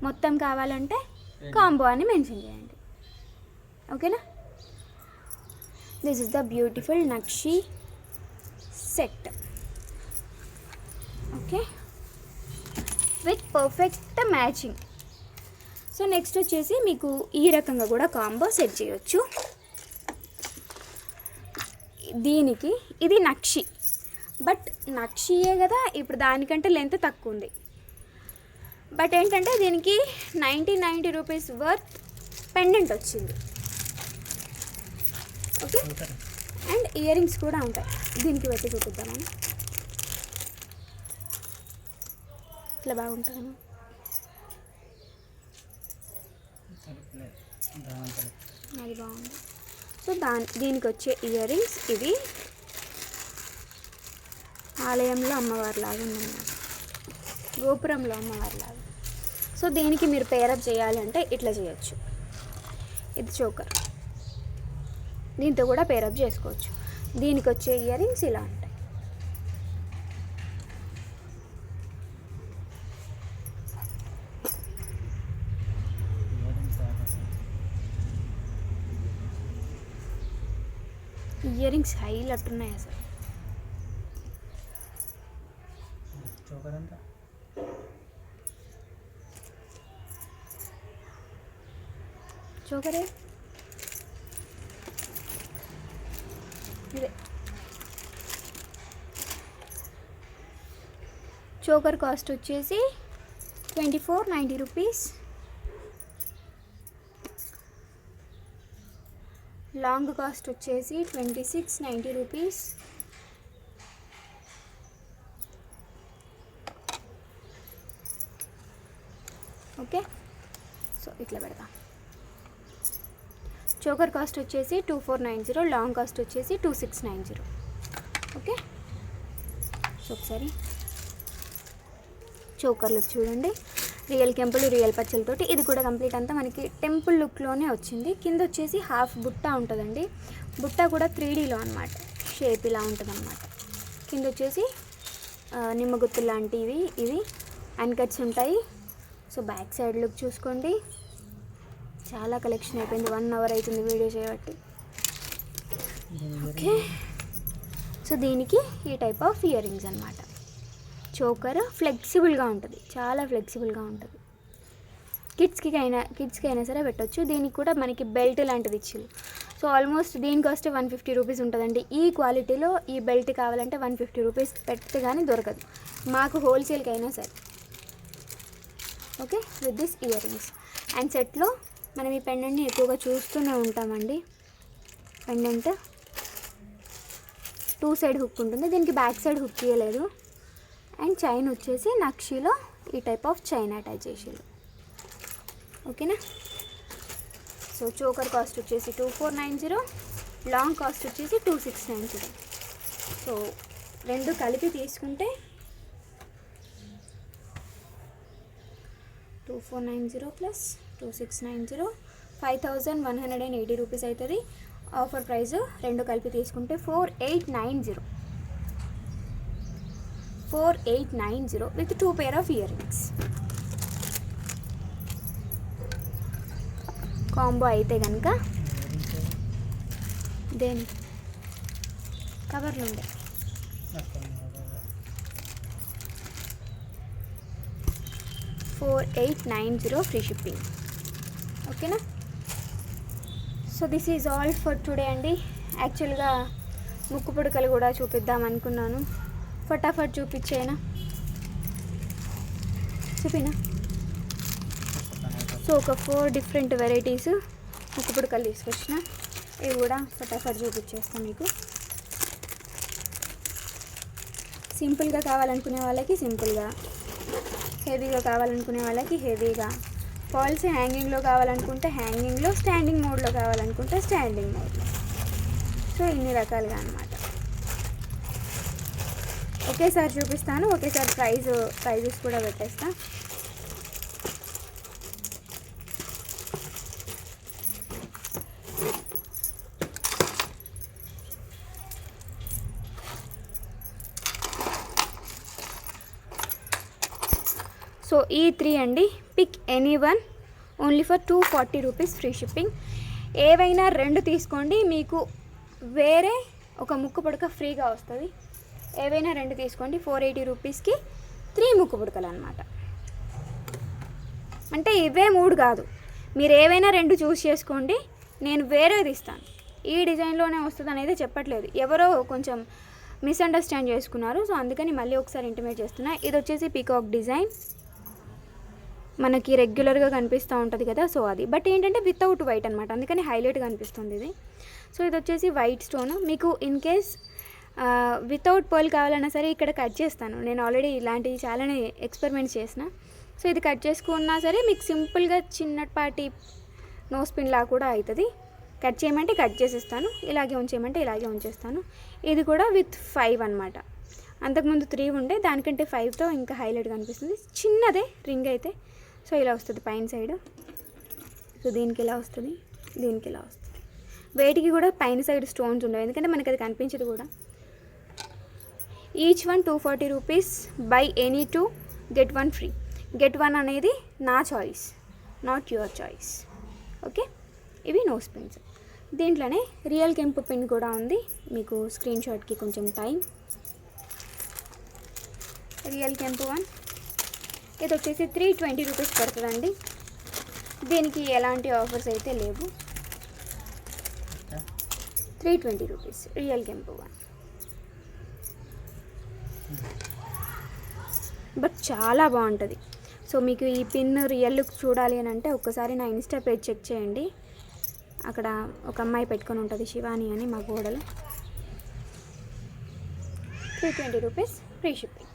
మొత్తం కావాలంటే కాంబో అని మెన్షన్ చేయండి. ఓకేనా? This is the beautiful nakshi set. Okay, with perfect matching. So next వచ్చేసి మీకు ఈ రకంగా కూడా కాంబో సెట్ చేయొచ్చు. దీనికి ఇది నక్షి, బట్ నక్షియే కదా, ఇప్పుడు దానికంటే లెంత్ తక్కువ ఉంది. బట్ ఏంటంటే దీనికి 90 రూపీస్ వర్త్ పెండెంట్ వచ్చింది. ఓకే, అండ్ ఇయర్ రింగ్స్ కూడా ఉంటాయి. దీనికి పెట్టి చూపిద్దామని. ఇట్లా బాగుంటుంది. అది బాగుంది. సో దీనికి వచ్చే ఇయర్ రింగ్స్ ఇది ఆలయంలో అమ్మవారిలాగా ఉందన్నమాట, గోపురంలో అమ్మవారిలాగా. సో దీనికి మీరు పేరప్ చేయాలంటే ఇట్లా చేయొచ్చు. ఇది చోకర్, దీంతో కూడా పేరప్ చేసుకోవచ్చు. దీనికి వచ్చే ఇయర్ రింగ్స్ ఇలా ఉంటాయి. ఇయర్ రింగ్స్ హైలైట్ ఉన్నాయి అసలు. చోకరే ఇదే. చోకర్ కాస్ట్ వచ్చేసి 2490 రూపీస్. లాంగ్ కాస్ట్ వచ్చేసి 2690 రూపీస్. ఓకే, సో ఇట్లా పెడదాం. చోకర్ కాస్ట్ వచ్చేసి 2490, లాంగ్ కాస్ట్ వచ్చేసి 2690. ఓకే, సో ఒకసారి చోకర్ లుక్ చూడండి. రియల్ కెంపులు, రియల్ పచ్చలతోటి. ఇది కూడా కంప్లీట్ అంతా మనకి టెంపుల్ లుక్లోనే వచ్చింది. కింద వచ్చేసి హాఫ్ బుట్ట ఉంటుందండి. బుట్ట కూడా 3Dలో అనమాట, షేప్ ఇలా ఉంటుంది అనమాట. కింద వచ్చేసి నిమ్మగుత్తులు లాంటివి ఇవి అన్కట్స్ ఉంటాయి. సో బ్యాక్ సైడ్ లుక్ చూసుకోండి. చాలా కలెక్షన్ అయిపోయింది. 1 అవర్ అవుతుంది వీడియో చేయబట్టి. ఓకే, సో దీనికి ఈ టైప్ ఆఫ్ ఇయర్ రింగ్స్ అనమాట. చోకర్ ఫ్లెక్సిబుల్గా ఉంటుంది, చాలా ఫ్లెక్సిబుల్గా ఉంటుంది. కిడ్స్కి అయినా సరే పెట్టవచ్చు. దీనికి కూడా మనకి బెల్ట్ లాంటిది ఇచ్చారు. సో ఆల్మోస్ట్ దీని కాస్ట్ 150 రూపీస్ ఉంటుందండి. ఈ క్వాలిటీలో ఈ బెల్ట్ కావాలంటే 150 రూపీస్ పెడితే కానీ దొరకదు మాకు, హోల్సేల్కి అయినా సరే. Okay, with this ear rings. And సెట్లో మనం ఈ పెండెంట్ని ఎక్కువగా చూస్తూనే ఉంటామండి. పెండెంట్ 2 సైడ్ హుక్ ఉంటుంది, దీనికి బ్యాక్ సైడ్ హుక్ ఇవ్వలేదు. అండ్ చైన్ వచ్చేసి నక్షిలో ఈ టైప్ ఆఫ్ చైన్ అటాచ్ చేసేది. ఓకేనా? సో చోకర్ కాస్ట్ వచ్చేసి 2490, లాంగ్ కాస్ట్ వచ్చేసి 2690. సో రెండు కలిపి తీసుకుంటే 2490 ప్లస్ 2690 5180 రూపీస్ అవుతుంది. ఆఫర్ ప్రైస్ రెండు కలిపి తీసుకుంటే 4890 with 2 pair of ear rings. Combo అయితే కనుక దేని కవర్లు ఉండే 4890 ఫ్రీ షిప్పింగ్. ఓకేనా? So this is all for today అండి. యాక్చువల్గా ముక్కు పుడకలు కూడా చూపిద్దాం అనుకున్నాను. ఫటాఫట్ చూపించేనా? చూపినా? సో ఒక 4 డిఫరెంట్ వెరైటీస్ ముక్కు పుడకలు తీసుకొచ్చిన. ఇవి కూడా ఫటాఫట్ చూపించేస్తాను మీకు. సింపుల్గా కావాలనుకునే వాళ్ళకి సింపుల్గా, హెవీగా కావాలనుకునే వాళ్ళకి హెవీగా, ఫాల్స్ హ్యాంగింగ్లో కావాలనుకుంటే హ్యాంగింగ్లో, స్టాండింగ్ మోడ్లో కావాలనుకుంటే స్టాండింగ్ మోడ్లో. సో ఇన్ని రకాలుగా అన్నమాట. ఒకేసారి చూపిస్తాను, ఒకేసారి ప్రైజెస్ కూడా పెట్టేస్తా. సో ఈ 3 అండి, pick any one, only for 240 rupees free shipping. ఏవైనా 2 తీసుకోండి, మీకు వేరే ఒక ముక్కు పుడక ఫ్రీగా వస్తుంది. ఏవైనా 2 తీసుకోండి, 480 రూపీస్కి 3 ముక్కు పుడకలు అనమాట. అంటే ఇవే 3 కాదు, మీరు ఏవైనా 2 చూస్ చేసుకోండి, నేను వేరేది ఇస్తాను. ఈ డిజైన్లోనే వస్తుంది అనేది చెప్పట్లేదు, ఎవరో కొంచెం మిస్అండర్స్టాండ్ చేసుకున్నారు. సో అందుకని మళ్ళీ ఒకసారి ఇంటిమేట్ చేస్తున్నా. ఇది వచ్చేసి పీకాక్ డిజైన్, మనకి రెగ్యులర్గా కనిపిస్తూ ఉంటుంది కదా, సో అది. బట్ ఏంటంటే వితౌట్ వైట్ అనమాట, అందుకని హైలైట్గా అనిపిస్తుంది ఇది. సో ఇది వచ్చేసి వైట్ స్టోన్. మీకు ఇన్ కేస్ వితౌట్ పర్ల్ కావాలన్నా సరే ఇక్కడ కట్ చేస్తాను. నేను ఆల్రెడీ ఇలాంటివి చాలానే ఎక్స్పెరిమెంట్స్ చేసిన. సో ఇది కట్ చేసుకున్నా సరే మీకు సింపుల్గా చిన్నపాటి నోస్ పిన్ లా కూడా అవుతుంది. కట్ చేయమంటే కట్ చేసేస్తాను, ఇలాగే ఉంచేయమంటే ఇలాగే ఉంచేస్తాను. ఇది కూడా విత్ 5 అనమాట. అంతకుముందు 3 ఉండే, దానికంటే 5తో ఇంకా హైలైట్గా అనిపిస్తుంది. చిన్నదే రింగ్ అయితే. సో ఇలా వస్తుంది పైన సైడ్. సో దీనికి ఇలా వస్తుంది, దీనికి ఇలా వస్తుంది. వేటికి కూడా పైన సైడ్ స్టోన్స్ ఉండవు, ఎందుకంటే మనకి అది కనిపించదు కూడా. Each one 240 rupees. By any 2 get 1 free. Get 1 అనేది నా choice, not your choice. Okay, ఇవి నోస్ పిన్స్. దీంట్లోనే రియల్ కెంపు పిన్ కూడా ఉంది, మీకు స్క్రీన్ షాట్కి కొంచెం టైం. రియల్ కెంపు 1, ఇది వచ్చేసి 320 రూపీస్ పడుతుందండి. దీనికి ఎలాంటి ఆఫర్స్ అయితే లేవు. 320 రూపీస్ రియల్ కెంపు 1. బట్ చాలా బాగుంటుంది. సో మీకు ఈ పిన్ రియల్ లుక్ చూడాలి అని అంటే ఒక్కసారి నా ఇన్స్టా పేజ్ చెక్ చేయండి. అక్కడ ఒక అమ్మాయి పెట్టుకొని ఉంటుంది, శివాని అని, మా గోడలు. 320 rupees free shipping.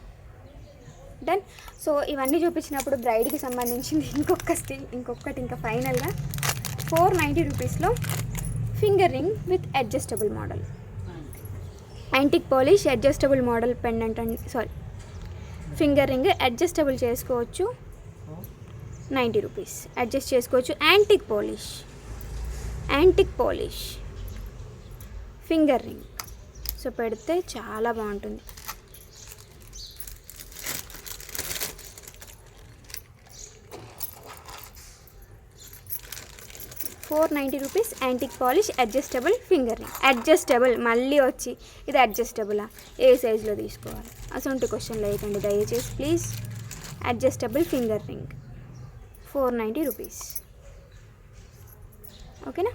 Done. So ఇవన్నీ చూపించినప్పుడు బ్రైడ్కి సంబంధించింది ఇంకొకటి ఇంకా ఫైనల్గా 490 రూపీస్లో finger ring with adjustable model, antique polish adjustable model pendant అండి. సారీ, ఫింగర్ రింగ్ అడ్జస్టబుల్ చేసుకోవచ్చు. 90 రూపీస్ అడ్జస్ట్ చేసుకోవచ్చు. Antique polish finger ring. So పెడితే చాలా బాగుంటుంది. ₹490 antique polish adjustable finger ring. Adjustable మళ్ళీ వచ్చి ఇది అడ్జస్టబులా, ఏ సైజులో తీసుకోవాలి అసలు క్వశ్చన్ లేకండి దయచేసి please. Adjustable finger ring 490 rupees. ఓకేనా.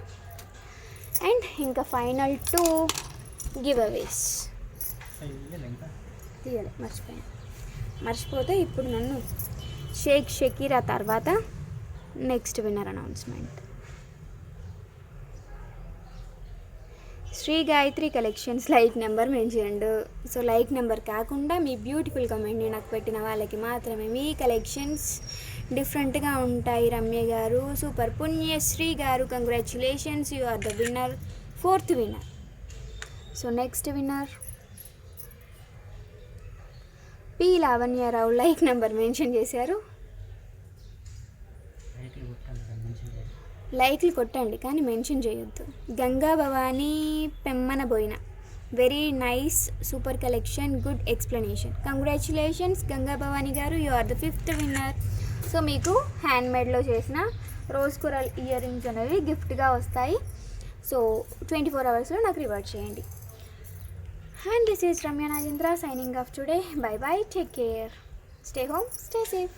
అండ్ ఇంకా ఫైనల్ 2 గివ్ అవేస్ తీయాలి, మర్చిపోతే ఇప్పుడు నన్ను షకీరా తర్వాత next winner announcement. Sri Gayatri collections like number mention. So like number కాకుండా మీ బ్యూటిఫుల్ కమెంట్ని నాకు పెట్టిన వాళ్ళకి మాత్రమే మీ కలెక్షన్స్ డిఫరెంట్గా ఉంటాయి. రమ్య గారు సూపర్. పుణ్యశ్రీ గారు congratulations, you are the winner, 4th winner. So next winner P లావణ్యారావు like number mention చేశారు. లైక్లు కొట్టండి కానీ మెన్షన్ చేయొద్దు. Ganga Bhavani పెమ్మనబోయిన, very nice, super collection, good explanation, congratulations Ganga Bhavani గారు, you are the 5th winner. So మీకు హ్యాండ్మేడ్లో చేసిన రోజ్ కొరల్ ఇయర్ రింగ్స్ అనేవి గిఫ్ట్గా వస్తాయి. సో 24 అవర్స్లో నాకు రివార్డ్ చేయండి. And this is Ramya Nagendra signing off today. By by, take care, stay home, stay safe.